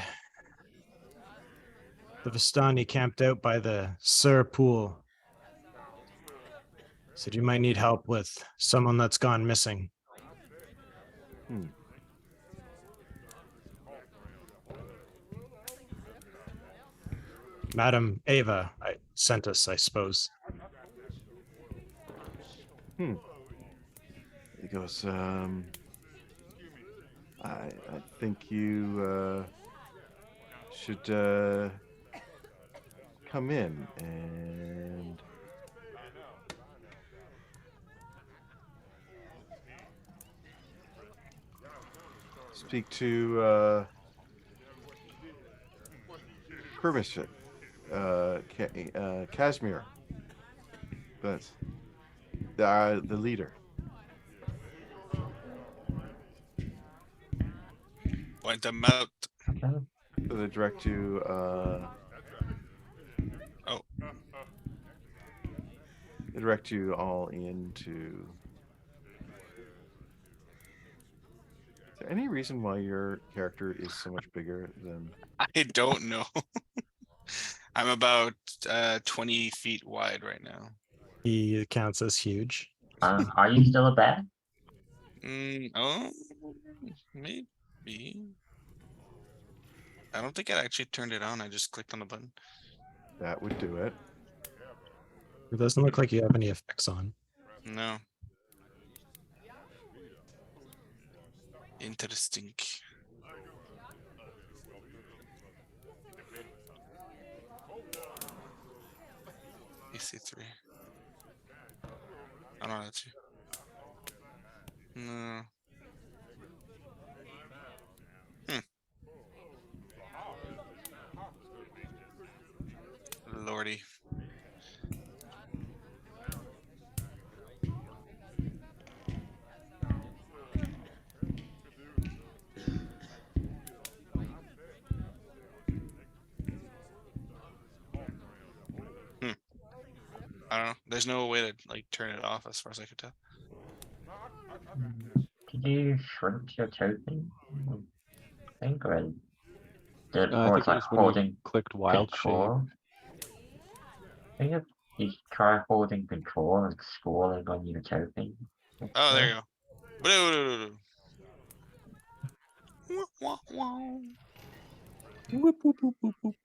Vistani camped out by the Sur Pool. Said you might need help with someone that's gone missing. Hmm. Madam Ava sent us, I suppose. He goes, I think you should come in and speak to Kermit, Kashmir. That's the leader. Point them out. Okay. So they direct you. Oh. They direct you all into. Is there any reason why your character is so much bigger than? I don't know. I'm about 20 feet wide right now. He counts as huge. Are you still a bear? Oh, maybe. I don't think I actually turned it on. I just clicked on the button. That would do it. It doesn't look like you have any effects on. No. Interesting. AC3. I don't know that's you. No. Lordy. I don't know. There's no way to like turn it off as far as I could tell. Did you shrink your token? I think or did I or think it's it like was when you holding clicked wild shape. control. I think if you try holding control and scrolling on your token. Oh, there you go. Blue. Wah, wah. Whoop, whoop, whoop, whoop, whoop.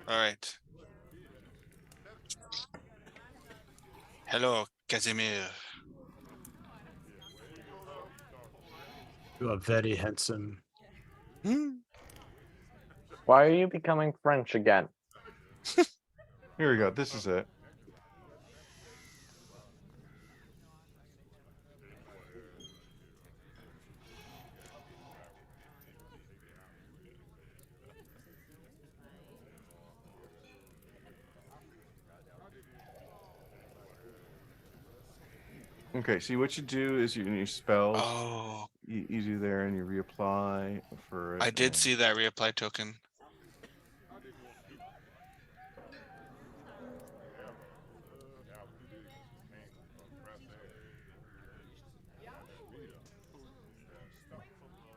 All right. Hello, Casimir. You are very handsome. Why are you becoming French again? Here we go. This is it. Okay, see what you do is in your spells, Oh, you do there and you reapply for it. I did see that reapply token.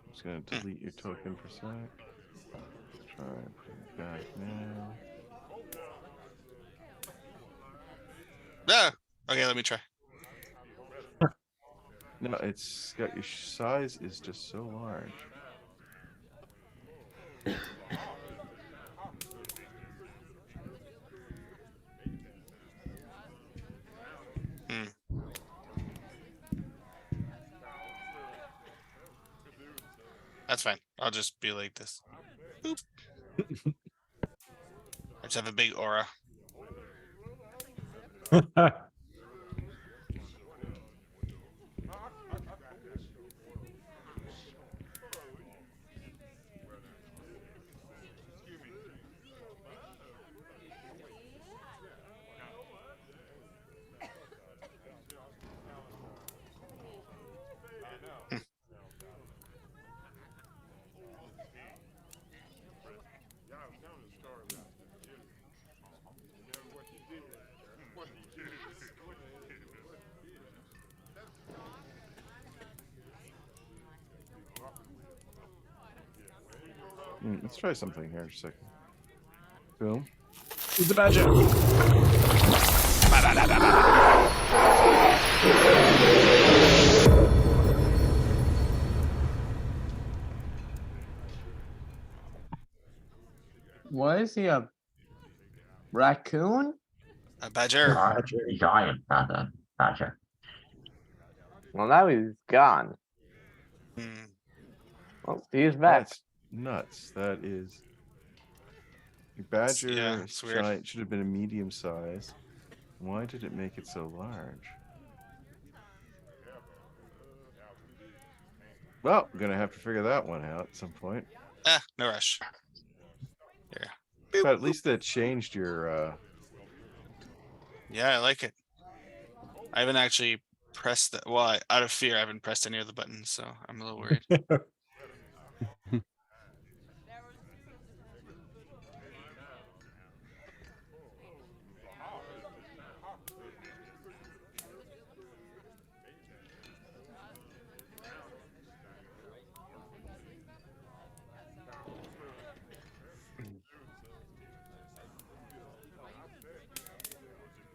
I'm just gonna delete your token for a sec. Let's try and put it back now. Ah, okay, let me try. No, it's got your size is just so large. That's fine. I'll just be like this. Boop. I just have a big aura. Let's try something here. Just a second. Boom. Who's the badger? What is he, a raccoon? A badger. Giant badger. Well, now he's gone. Hmm. Oh, he's back. That's nuts. That is. Your badger Yeah, it's weird. giant should have been a medium size. Why did it make it so large? Well, I'm gonna have to figure that one out at some point. No rush. Here. But at least that changed your. Yeah, I like it. I haven't actually pressed the. Well, out of fear, I haven't pressed any of the buttons, so I'm a little worried.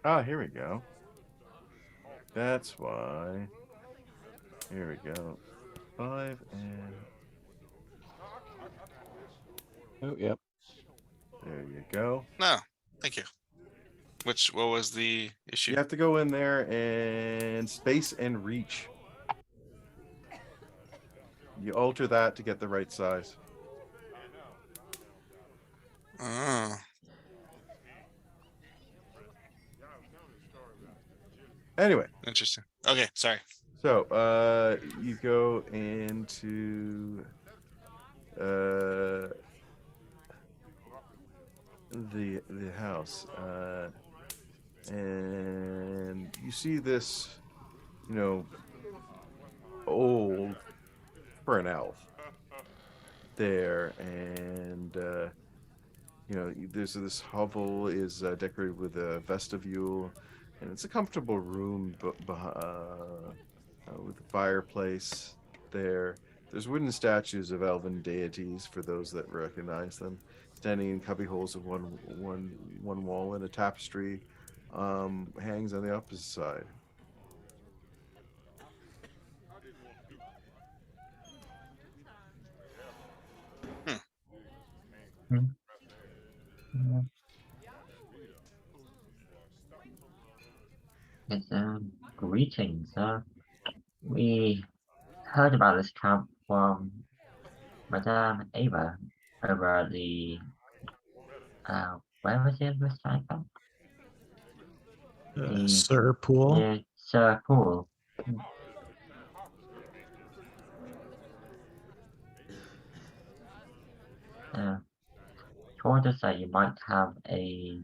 Ah, here we go. That's why. Here we go. 5 and Oh, yep. there you go. No, thank you. What was the issue? You have to go in there and space and reach. You alter that to get the right size. Oh, Anyway, interesting. Okay, sorry. so you go into the house and you see this, old for an elf there, and there's this hovel is decorated with a vestibule, and it's a comfortable room with a fireplace there. There's wooden statues of elven deities for those that recognize them, standing in cubby holes of one wall, and a tapestry hangs on the opposite side. Yes, greetings. We heard about this camp from Madame Ava over at the where was it this time? Sir Pool. Yeah, Sir Pool. Told us that you might have a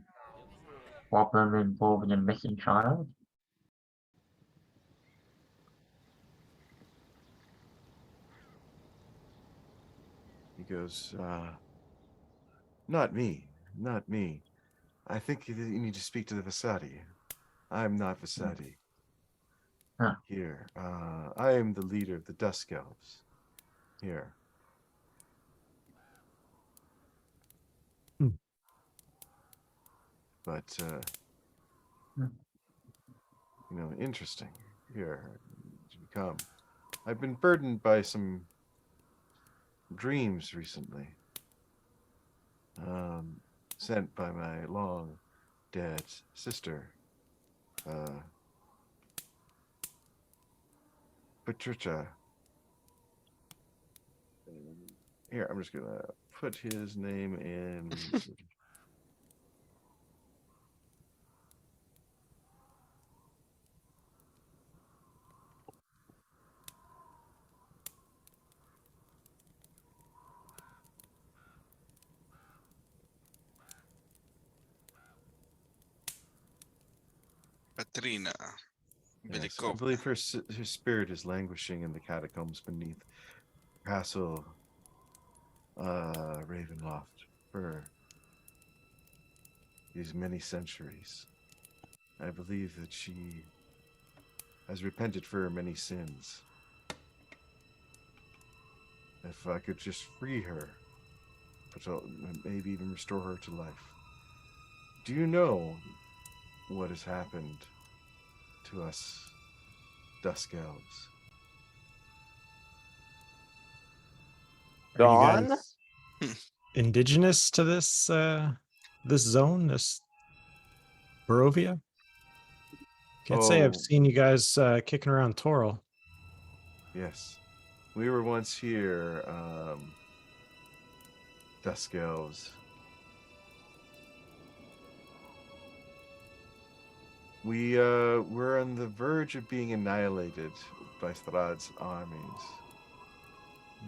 problem involving a missing child. He goes, not me, not me. I think you need to speak to the Vasati. I'm not Vasati. Huh. Here, I am the leader of the Dusk Elves. Here. But, interesting. Here, you come. I've been burdened by some dreams recently. Sent by my long dead sister, Patricia. Here, I'm just gonna put his name in. Katrina. Yes, I believe her spirit is languishing in the catacombs beneath Castle Ravenloft for these many centuries. I believe that she has repented for her many sins. If I could just free her, but maybe even restore her to life. Do you know what has happened to us Dusk Elves? Are you Dawn? guys indigenous to this this zone, this Barovia? Can't say I've Oh. seen you guys kicking around Toril. Yes. We were once here, Dusk Elves. We were on the verge of being annihilated by Thrad's armies.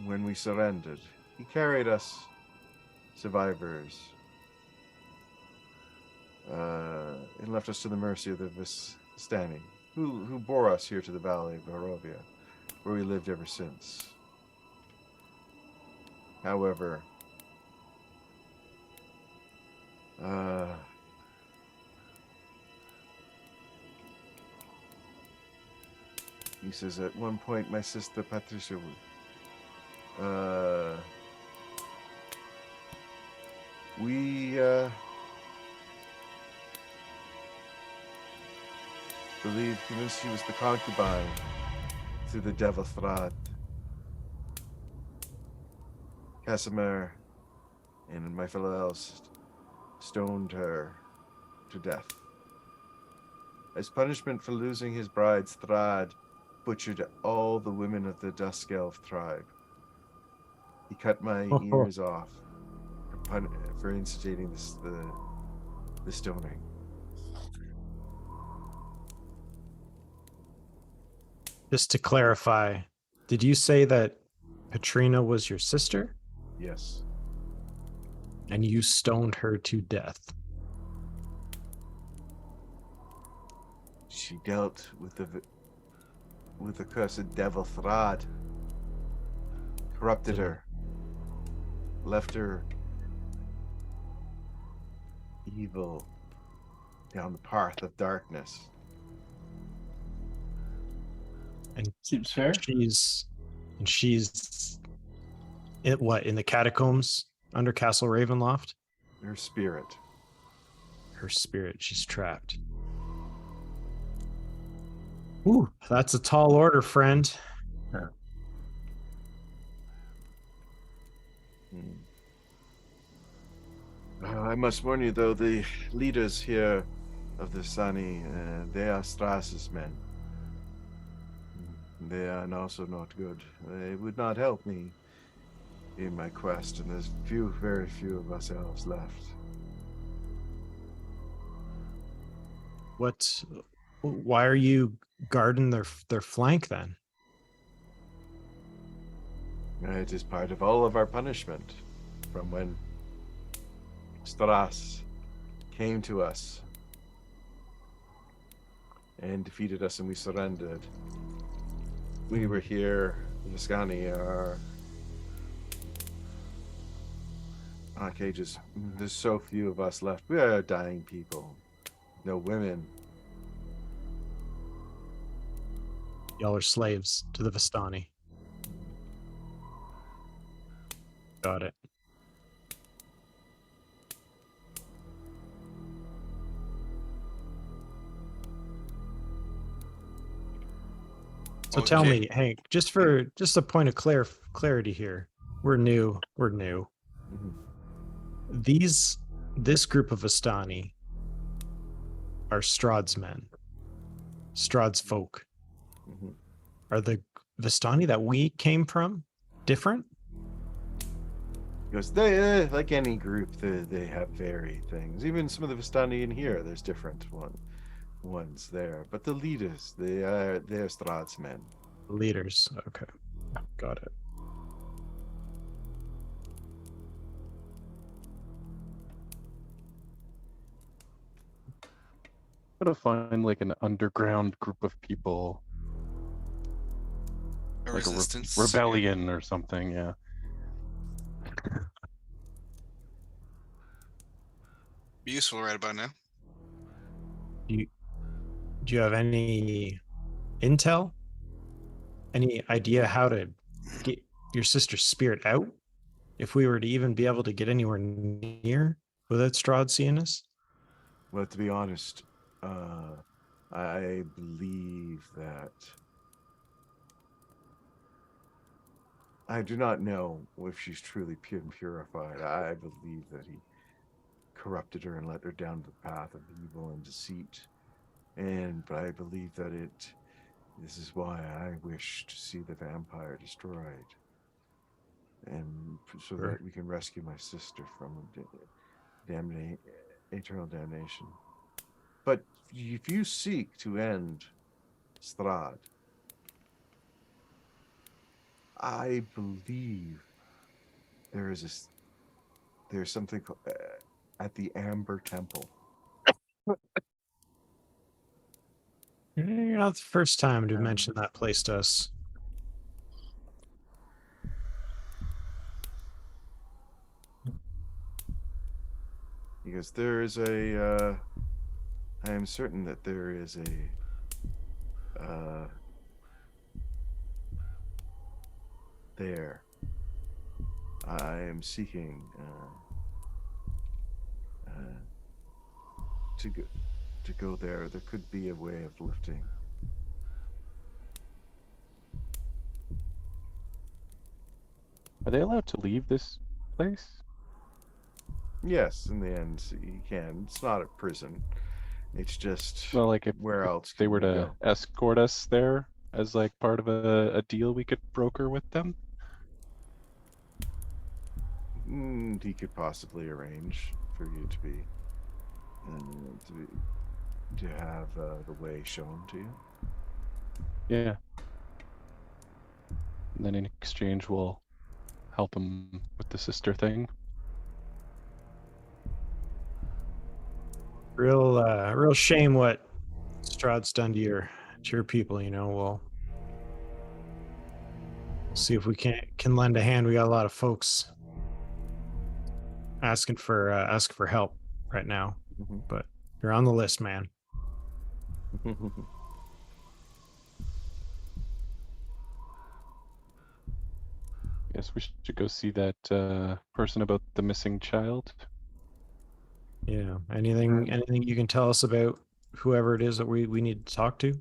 When we surrendered, he carried us, survivors, and left us to the mercy of the Vistani, who bore us here to the valley of Barovia, where we lived ever since. However, he says at one point my sister Patricia we convinced she was the concubine through the devil Thrad. Casimir and my fellow elves stoned her to death. As punishment for losing his brides, Thrad butchered all the women of the Dusk Elf tribe. He cut my ears off for instigating the stoning. Just to clarify, did you say that Petrina was your sister? Yes. And you stoned her to death? She dealt with the cursed devil Thrad. Corrupted her. Left her evil down the path of darkness. And Seems fair. she's in the catacombs under Castle Ravenloft? Her spirit. Her spirit, she's trapped. Ooh, that's a tall order, friend. I must warn you, though, the leaders here of the Sani, they are Stras's men. They are also not good. They would not help me in my quest, and there's very few of us elves left. Why are you guarding their flank then? It is part of all of our punishment from when Stras came to us and defeated us and we surrendered. We were here, the Viscani are cages. There's so few of us left. We are dying people. No women. Y'all are slaves to the Vistani. Got it. So tell me, Hank, just a point of clarity here. We're new. Mhm. This group of Vistani are Strahd's men. Strahd's folk. Mhm. Are the Vistani that we came from different? Because they, like any group, they have varied things. Even some of the Vistani in here, there's different ones there. But the leaders, they're Strahd's men. Leaders. Okay. Got it. Gotta find like an underground group of people, A like resistance. a rebellion or something. Yeah. Be useful right about now. Do you have any intel? Any idea how to get your sister's spirit out? if we were to even be able to get anywhere near without Strahd seeing us? Well, to be honest, I believe that I do not know if she's truly purified. I believe that he corrupted her and led her down the path of evil and deceit. But I believe that this is why I wish to see the vampire destroyed, and so Sure. that we can rescue my sister from eternal damnation. But if you seek to end Strahd, I believe there's something at the Amber Temple. You're not the first time to mention that place to us. Because there is I am certain that there is there. I am seeking to go there. There could be a way of lifting. Are they allowed to leave this place? Yes, in the end, you can. It's not a prison. It's just Well, like if where else they can were you to go? escort us there as like part of a deal we could broker with them. He could possibly arrange for you to be to have the way shown to you. Yeah. And then in exchange, we'll help them with the sister thing. Real shame what Strahd's done to your people. You know, we'll see if we can lend a hand. We got a lot of folks asking for help right now, Mhm. but you're on the list, man. Guess we should go see that person about the missing child. Yeah. Anything you can tell us about whoever it is that we need to talk to?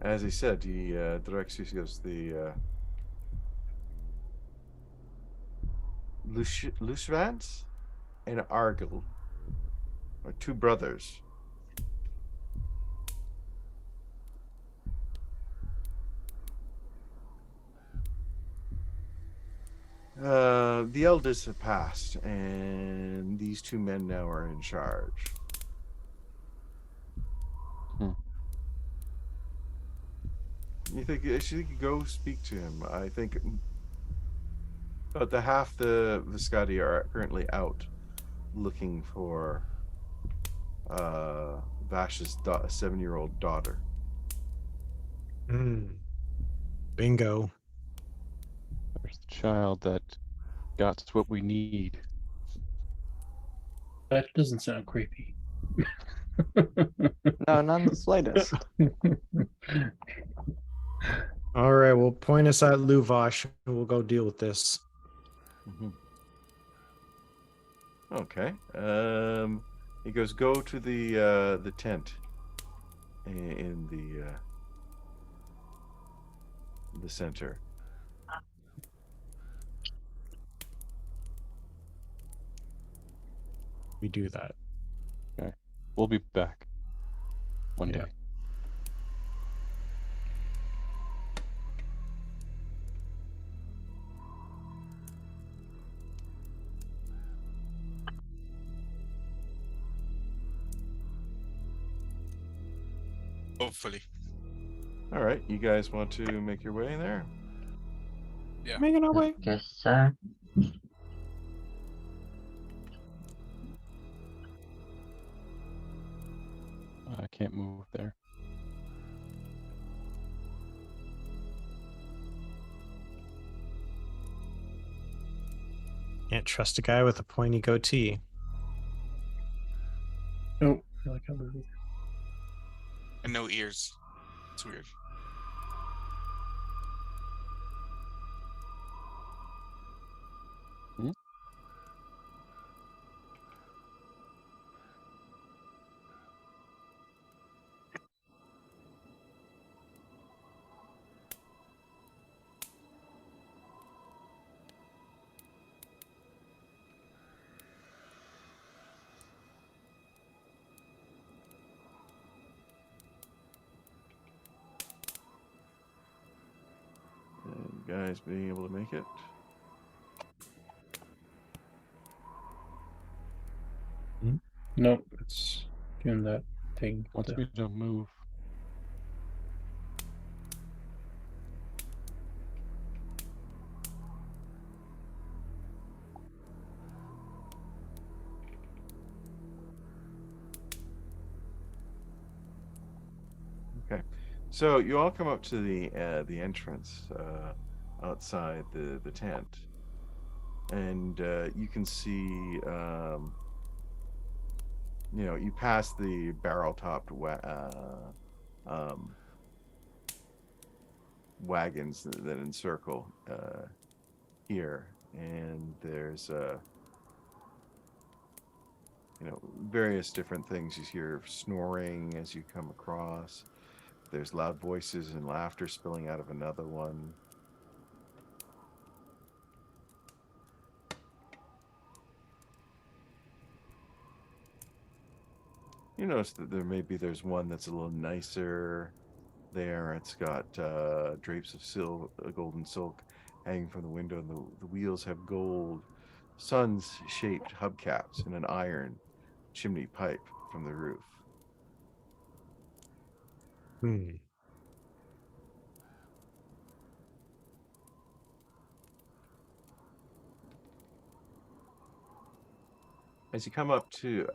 As he said, he directs you to the Lushvans and Argyle are two brothers. The elders have passed, and these two men now are in charge. You think you should go speak to him? I think about the half the Viscotti are currently out looking for Vash's 7-year-old daughter. Bingo. There's the child that got what we need. That doesn't sound creepy. No, none in the slightest. All right, well, point us at Luvash, and we'll go deal with this. Okay. He goes, go to the tent in the center. We do that. Okay. We'll be back one Yeah. day. Hopefully. All right, you guys want to make your way there? Yeah. Making our way. Guess so. I can't move there. Can't trust a guy with a pointy goatee. Nope. I like how they're- And no ears. It's weird. And you guys being able to make it. Nope, it's doing that thing. Wants the- me to move. So you all come up to the entrance outside the tent, and you can see you pass the barrel-topped wagons that encircle here, and there's various different things. You hear snoring as you come across. There's loud voices and laughter spilling out of another one. You notice that there's one that's a little nicer there. It's got drapes of golden silk hanging from the window, and the wheels have gold suns-shaped hubcaps and an iron chimney pipe from the roof. Hmm. As you come up to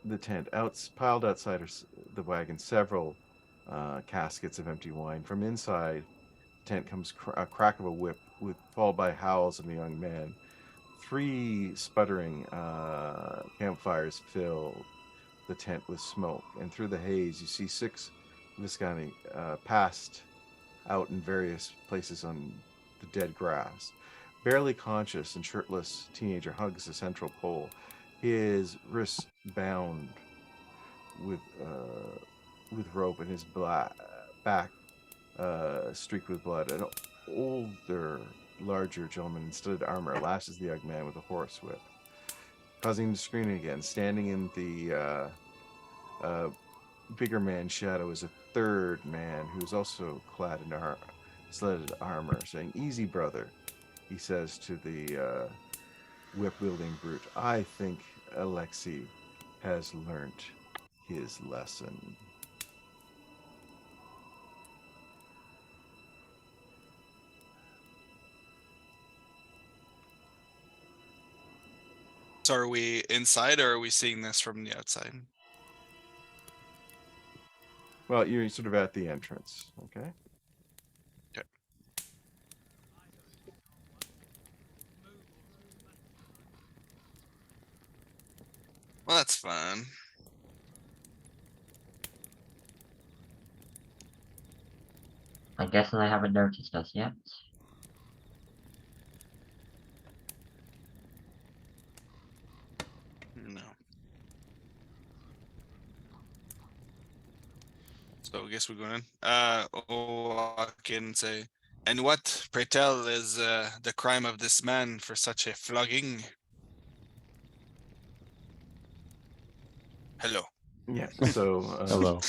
the tent, piled outside the wagon, several caskets of empty wine. From inside the tent comes a crack of a whip, followed by howls of a young man. 3 sputtering campfires fill the tent with smoke, and through the haze you see 6 Viscani passed out in various places on the dead grass. Barely conscious and shirtless teenager hugs the central pole, his wrists bound with rope and his back streaked with blood. An older, larger gentleman in studded armor lashes the young man with a horsewhip, causing him to scream again. Standing in the bigger man's shadow is a third man who's also clad in studded armor, saying, "Easy, brother," he says to the whip-wielding brute. "I think Alexei has learnt his lesson." So are we inside or are we seeing this from the outside? Well, you're sort of at the entrance, okay? Okay. Well, that's fun. I guess I haven't noticed us yet. No. So I guess we're going in. Walk in and say, "And what, pray tell, is the crime of this man for such a flogging?" Hello. Yeah, so... Hello.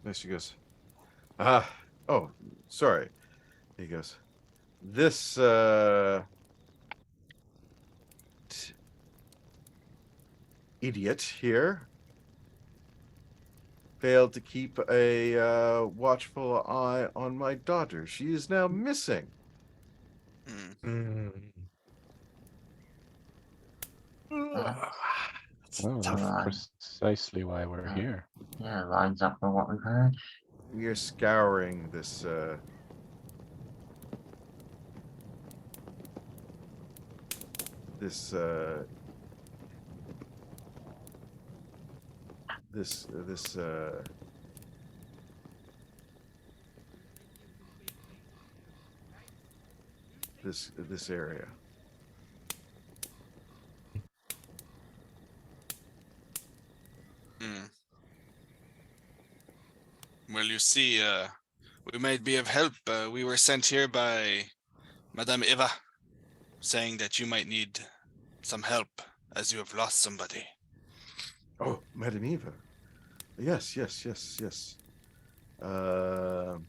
There she goes. Oh, sorry. He goes, "This idiot here failed to keep a watchful eye on my daughter. She is now missing." Hmm. That's Oh, tough. that's precisely why we're here. Yeah, lines up for what we've heard. We are scouring this this this area. Hmm. Well, you see, we might be of help. We were sent here by Madame Eva, saying that you might need some help as you have lost somebody. Oh, Madame Eva. Yes, yes, yes, yes. Um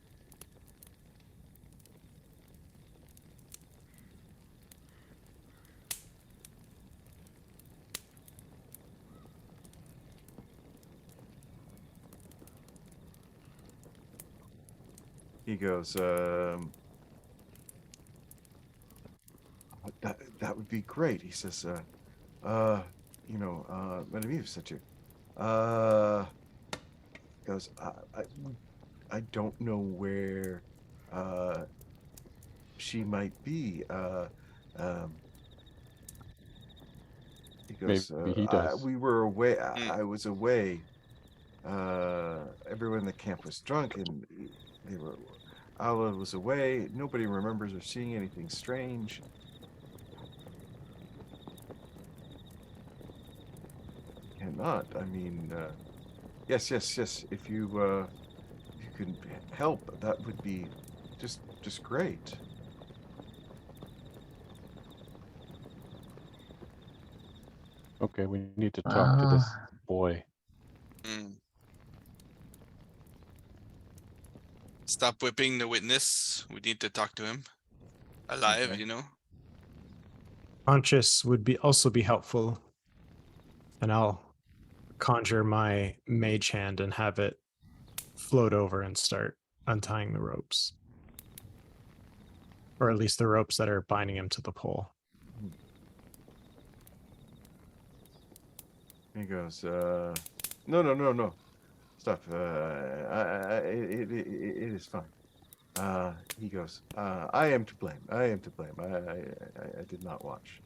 he goes, that would be great. He says, Madame Eve sent you. Goes, I don't know where she might be. Um, he goes, Maybe he does. we were away. Hmm. I was away. Everyone in the camp was drunk, and they were. Allah was away. Nobody remembers or seeing anything strange. Cannot. I mean, yes, yes, yes. If you can help, that would be just great. Okay, we need to talk to this Ah, boy. Hmm. Stop whipping the witness. We need to talk to him. Alive, Okay. you know? Conscious would be also be helpful. And I'll conjure my mage hand and have it float over and start untying the ropes. Or at least the ropes that are binding him to the pole. He goes, no, no, no, no. Stop. It is fine. He goes, I am to blame. I am to blame. I did not watch.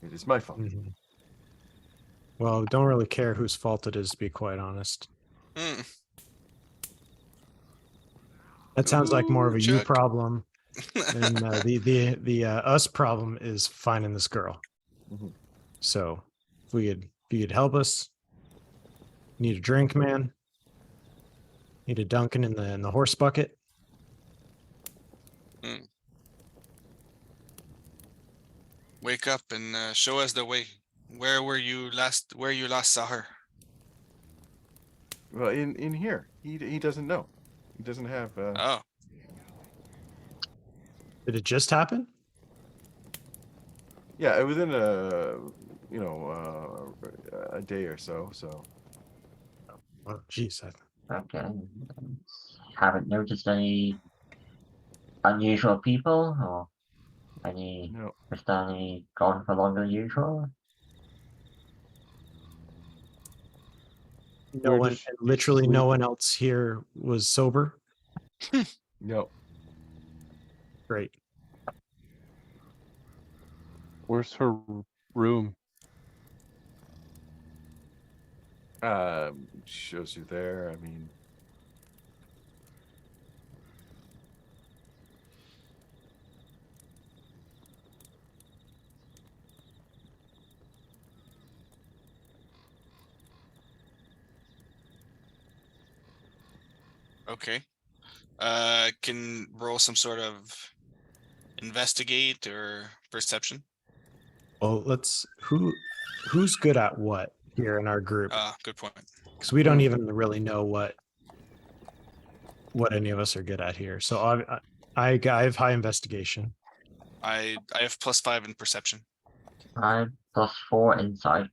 It is my fault. Mhm. Well, don't really care whose fault it is, to be quite honest. Hmm. That sounds like more of Ooh, a you Chuck. problem. And the us problem is finding this girl. Mhm. So if you could help us, need a drink, man. Need a Dunkin' in the horse bucket. Hmm. Wake up and show us the way. Where you last saw her? Well, in here, he doesn't know. He doesn't have. Oh, Did it just happen? Yeah, within a day or so. So Oh, geez. okay. Haven't noticed any unusual people or any no. Mr. gone for longer than usual. No Where one, does she literally sleep? no one else here was sober. No. Great. Where's her room? Shows you there. I mean, okay. Can roll some sort of investigate or perception. Well, who's good at what here in our group? Good point. Because we don't even really know what any of us are good at here. So I have high investigation. I have +5 in perception. I'm +4 insight.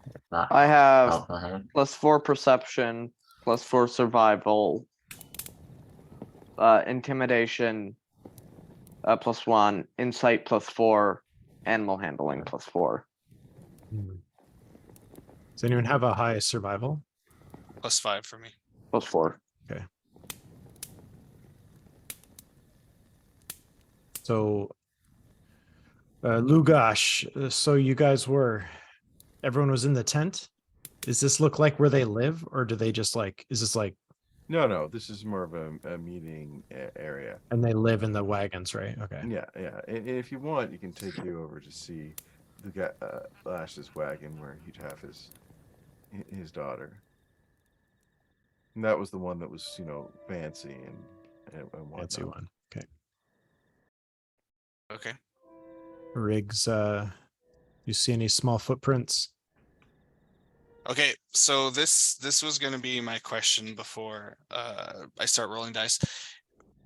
If that's I have helpful here. +4 perception, +4 survival, intimidation, +1, insight +4, animal handling +4. Hmm. Does anyone have a high survival? +5 for me. +4. So Lugash, so you guys everyone was in the tent? Does this look like where they live, or do they just like, is this like, No, this is more of a meeting area. and they live in the wagons, right? Okay. Yeah. And if you want, you can take you over to see the guy, Lash's wagon where he'd have his daughter. And that was the one that was, fancy and whatnot. Fancy one. Okay. Okay. Riggs, you see any small footprints? Okay, so this was gonna be my question before I start rolling dice.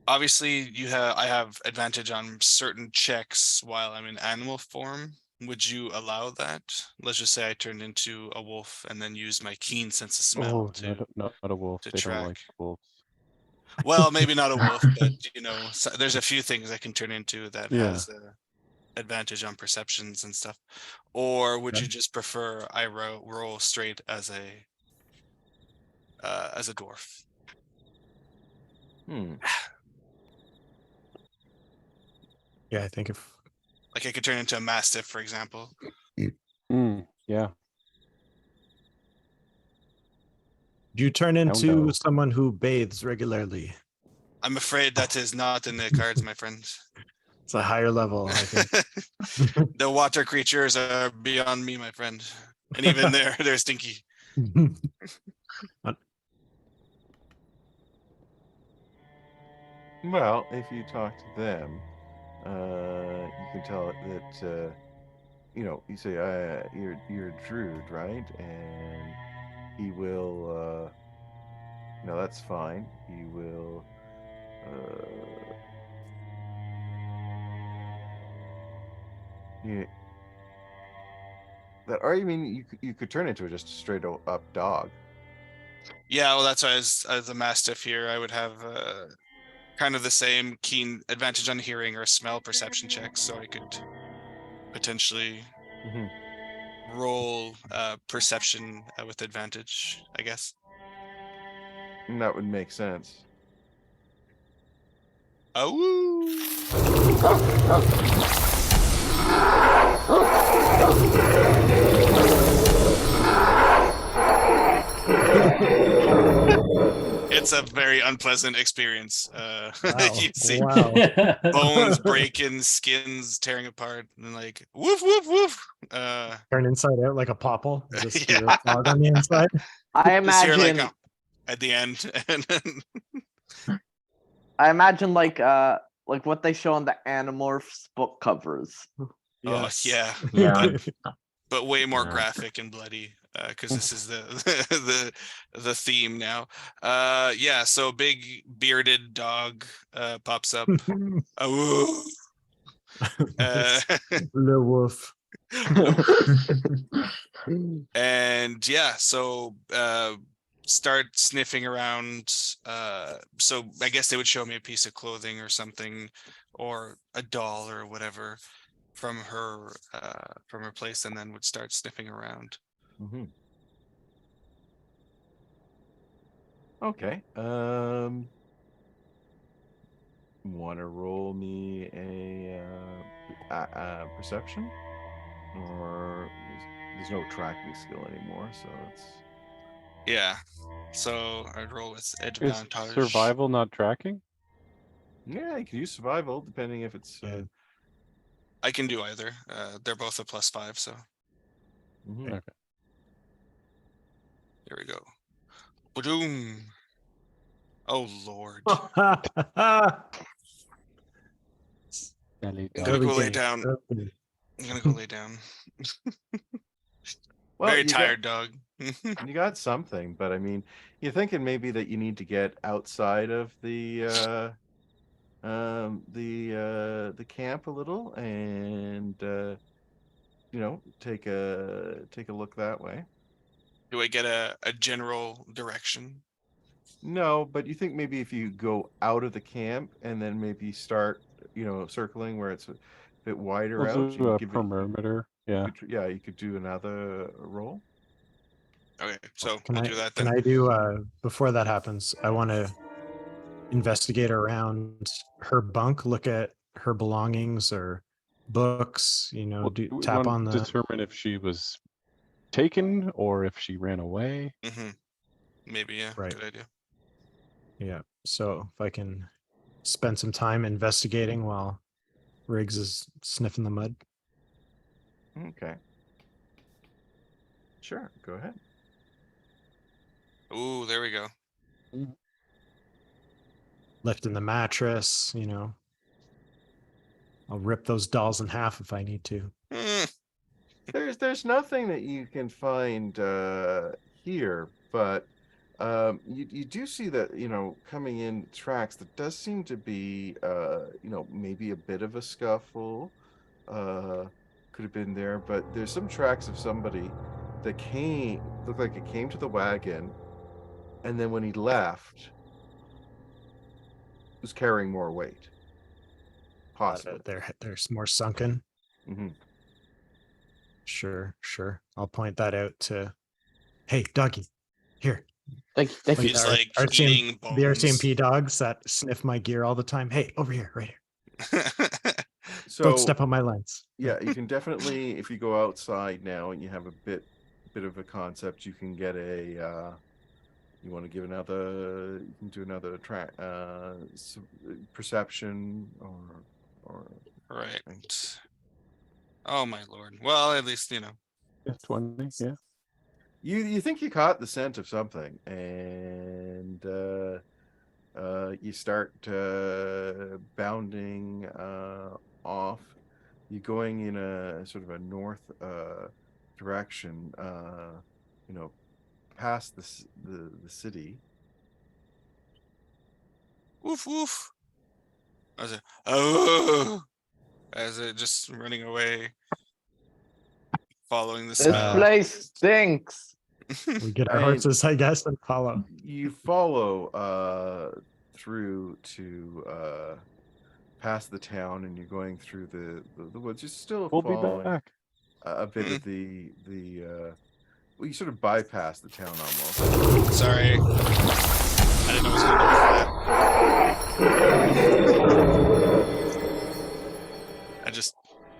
Obviously, I have advantage on certain checks while I'm in animal form. Would you allow that? Let's just say I turned into a wolf and then use my keen sense of smell not a wolf. to They don't track. like wolves. Well, maybe not a wolf, but there's a few things I can turn into that Yeah. has advantage on perceptions and stuff. Or would Okay. you just prefer I roll straight as a dwarf? Yeah, I think if Like I could turn into a mastiff, for example. Yeah. do you turn Hound into dog. someone who bathes regularly? I'm afraid that is not in the cards, my friend. It's a higher level, I think. The water creatures are beyond me, my friend. And even they're stinky. Well, if you talk to them, you can tell that you say you're a druid, right? And he will. No, that's fine. He will. Yeah. Or you mean you could turn into just a straight up dog? Yeah, well, that's why as a mastiff here, I would have kind of the same keen advantage on hearing or smell perception checks, so I could potentially roll perception with advantage, I guess. And that would make sense. Oh. It's a very unpleasant experience. Wow. You see Wow. bones breaking, skins tearing apart, and like woof woof woof. Turn inside out like a popple. Just Yeah. you're a frog on the inside. I Just hear, imagine. like, at the end, and then I imagine like what they show on the Animorphs book covers. Yes. oh yeah, Yeah. but way more Yeah. graphic and bloody because this is the theme now. Yeah, so big bearded dog pops up. Oh, Le wolf. and yeah, so start sniffing around. So I guess they would show me a piece of clothing or something, or a doll or whatever from her place, and then would start sniffing around. Okay. Want to roll me a perception, or there's no tracking skill anymore, so it's. Yeah, so I'd roll with Is advantage. survival not tracking? Yeah, you can use survival depending if it's. Yeah. I can do either. They're both a +5, so Okay. here we go. Boom. Oh Lord. Belly I'm dog. gonna go lay Early down. game. I'm gonna go lay down. Well, Very you tired dog. You got something, but I mean, you're thinking maybe that you need to get outside of the camp a little, and take a look that way. Do I get a general direction? No, but you think maybe if you go out of the camp and then maybe start, circling where it's a bit wider We'll out, do you a give it. perimeter. Yeah. You could do another roll. Okay, so Can we'll I do that can then. I do before that happens, I want to investigate around her bunk, look at her belongings or books, you know, Well, do do we tap want on to the determine if she was taken or if she ran away? Mm-hmm. Maybe, yeah. Right. Good idea. yeah. So if I can spend some time investigating while Riggs is sniffing the mud. Okay. Sure, go ahead. Ooh, there we go. Lifting the mattress, you know. I'll rip those dolls in half if I need to. Mm, There's nothing that you can find here, but you do see that, you know, coming in tracks, that does seem to be you know, maybe a bit of a scuffle. Could have been there, but there's some tracks of somebody that looked like it came to the wagon, and then when he left, was carrying more weight. Possibly. They're more sunken. Mm-hmm. Sure. I'll point that out to. Hey, doggy, here. Thank you. Like he's the like eating the bones. RCMP dogs that sniff my gear all the time. Hey, over here, right here. So Don't step on my lens. yeah, you can definitely, if you go outside now and you have a bit of a concept, you can get a you want to give another, you can do another track perception or Right. Oh my lord. Well, at least, you know. Yeah, 20, yeah. you think you caught the scent of something, and you start bounding off. You're going in a sort of a north direction, you know, past the city. Woof woof. Oh, as it just running away, following the This smell. place stinks. We get our And horses, I guess, and follow. you follow through to past the town, and you're going through the woods. You're still We'll be following back. a bit of the well, you sort of bypass the town almost. Sorry. I didn't know it was gonna go for that. I just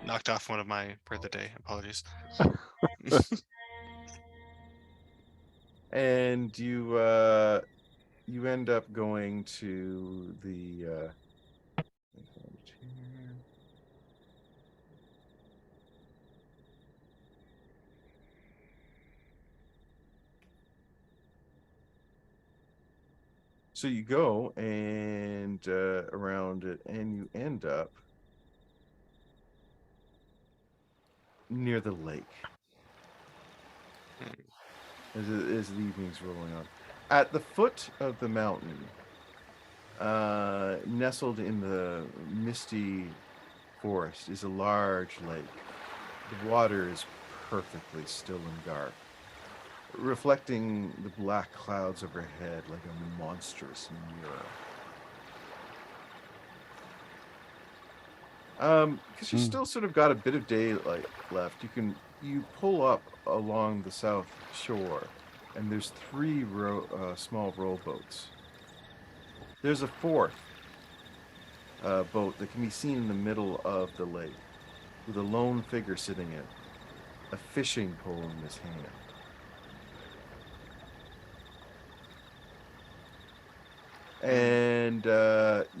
knocked off one of my birthday. Apologies. And you end up going to the so you go and around it, and you end up near the lake as the evening's rolling on. At the foot of the mountain, nestled in the misty forest, is a large lake. The water is perfectly still and dark, reflecting the black clouds overhead like a monstrous mirror. Because you still sort of got a bit of daylight left, you pull up along the south shore, and there's three small rowboats. There's a fourth boat that can be seen in the middle of the lake, with a lone figure sitting in it, a fishing pole in his hand. And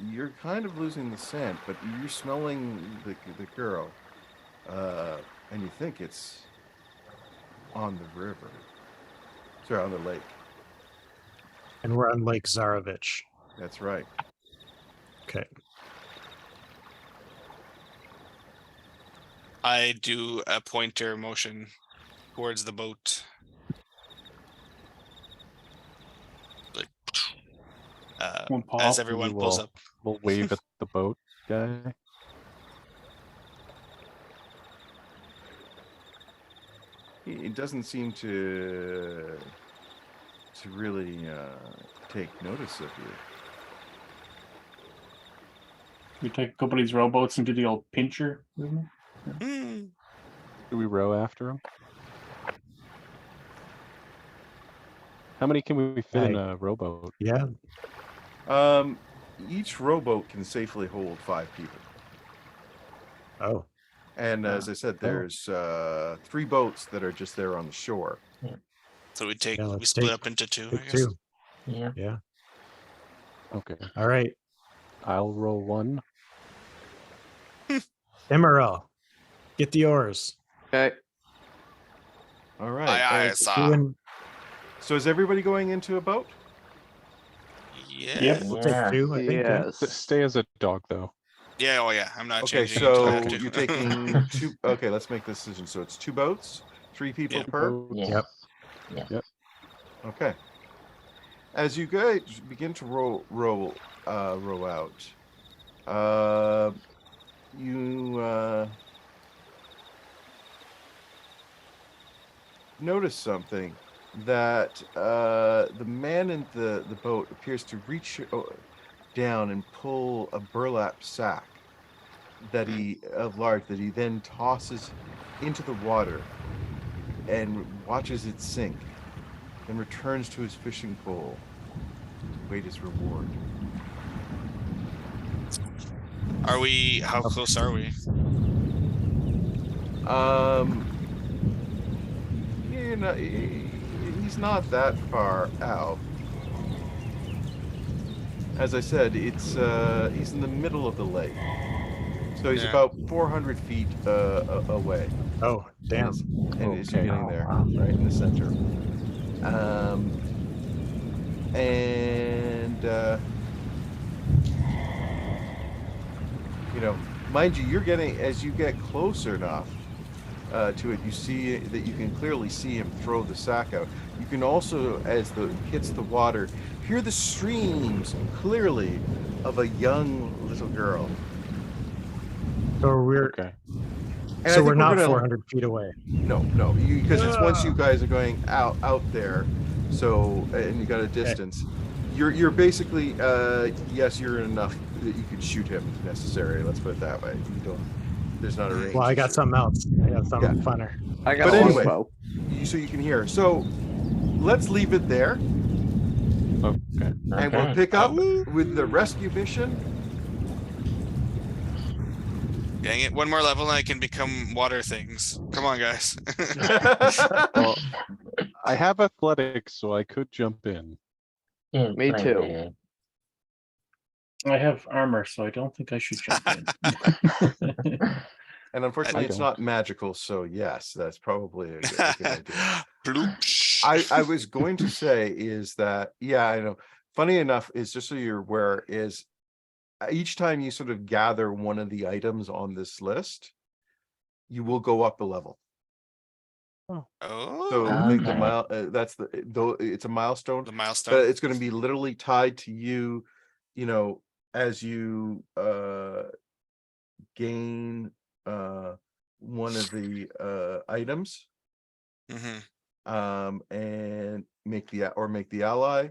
you're kind of losing the scent, but you're smelling the girl, and you think it's on the river. Sorry, on the lake. And we're on Lake Zarovich. That's right. Okay. I do a pointer motion towards the boat. Like, One pop, as everyone pulls up. We'll wave at the boat guy. It doesn't seem to really take notice of you. we take a couple of these rowboats and do the old pincher. Hmm. Do we row after him? How many can we fit in a rowboat? Yeah. Each rowboat can safely hold 5 people. Oh. And as I said, there's 3 boats that are just there on the shore. So we Yeah, we let's split take- up into 2, I Take guess. 2. Yeah. Yeah. Okay. All right. I'll roll 1. Emerald, get the oars. Okay. All right. Aye, aye, as- sir. You so is everybody going into a boat? Yeah. Yep. We'll take Yeah. 2, I think. Yeah. Yes. Stay as a dog, though. Yeah, oh yeah, I'm not Okay, changing until I have so to. you're taking 2. Okay, let's make this decision. So it's 2 boats, 3 people Yeah. per. Yes. Yep. Yes. Yep. Okay. As you guys begin to row out, you notice something that the man in the boat appears to reach down and pull a burlap sack that he then tosses into the water and watches it sink, and returns to his fishing pole to wait his reward. Are we? How close are we? You know, he's not that far out. As I said, it's he's in the middle of the lake, so he's Yeah. about 400 feet away. Oh, damn. And as you're Okay. getting Oh, there, wow. right in the center. And you know, mind you, you're getting, as you get closer enough to it, you see that you can clearly see him throw the sack out. You can also, as the hits the water, hear the screams clearly of a young little girl. So we're Okay. And I so think we're not gonna- 400 feet away. No, because it's once you guys are going out there, so and you got a distance. You're basically yes, you're enough that you could shoot him if necessary. Let's put it that way. You don't. There's not a range. Well, I to got shoot. something else. I got something funner. I got But a anyway. longbow. So you can hear. So let's leave it there, Okay. and we'll Okay. pick up Ow. with the rescue mission. Dang it! One more level and I can become water things. Come on, guys. Well, I have athletics, so I could jump in. Yeah, Me play too. the- I have armor, so I don't think I should jump in. And unfortunately, I it's don't. not magical. So yes, that's probably a good idea. Bloopsh. I was going to say is that, yeah, I know. Funny enough, is just so you're aware, is each time you sort of gather one of the items on this list, you will go up a level. So Oh, think the Okay. that's though it's a milestone, the but milestone. it's going to be literally tied to you, you know, as you gain one of the items. Mm-hmm. And make the ally,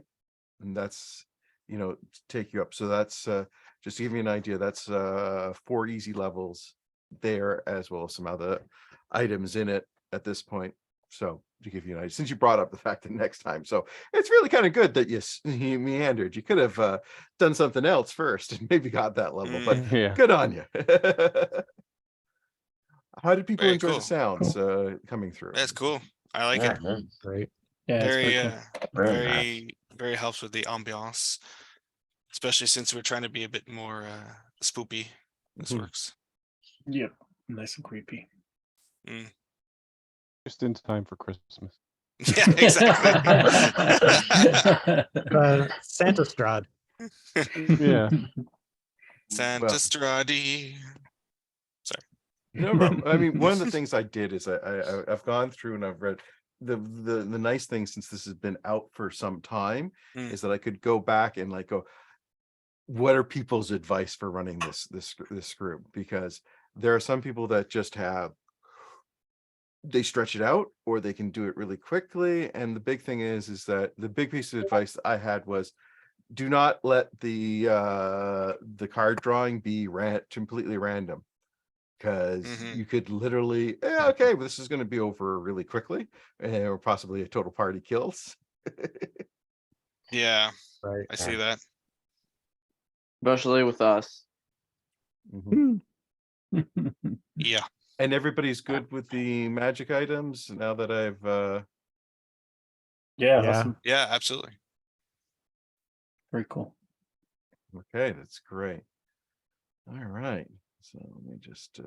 and that's, you know, take you up. So that's just to give you an idea, that's 4 easy levels there, as well as some other items in it at this point. So to give you an idea, since you brought up the fact that next time, so it's really kind of good that you meandered. You could have done something else first and maybe got that level, but Yeah. good on you. How did people Very enjoy cool. the sounds coming through? That's cool. I like Yeah, it. it is. Right. Yeah, it's Very, very cool. Very nice. very helps with the ambiance, especially since we're trying to be a bit more spoopy. This Mhm. works. Yep, nice and creepy. Just in time for Christmas. Yeah, exactly. Santa Strad. Yeah. Santa Well- Stradi. No problem. I mean, one of the things I did is I've gone through and I've read the nice thing, since this has been out for some time, Mm. is that I could go back and like go, what are people's advice for running this group? Because there are some people that just they stretch it out, or they can do it really quickly. And the big thing is that the big piece of advice I had was, do not let the card drawing be completely random. Because Mhm. you could literally, okay, well, this is going to be over really quickly, or possibly a total party kills. Yeah, Right. I see that. Especially with us. Mhm. Yeah. And everybody's good with the magic items now that I've Yeah, Yeah. awesome. Yeah, absolutely. Very cool. okay, that's great. All right. So let me just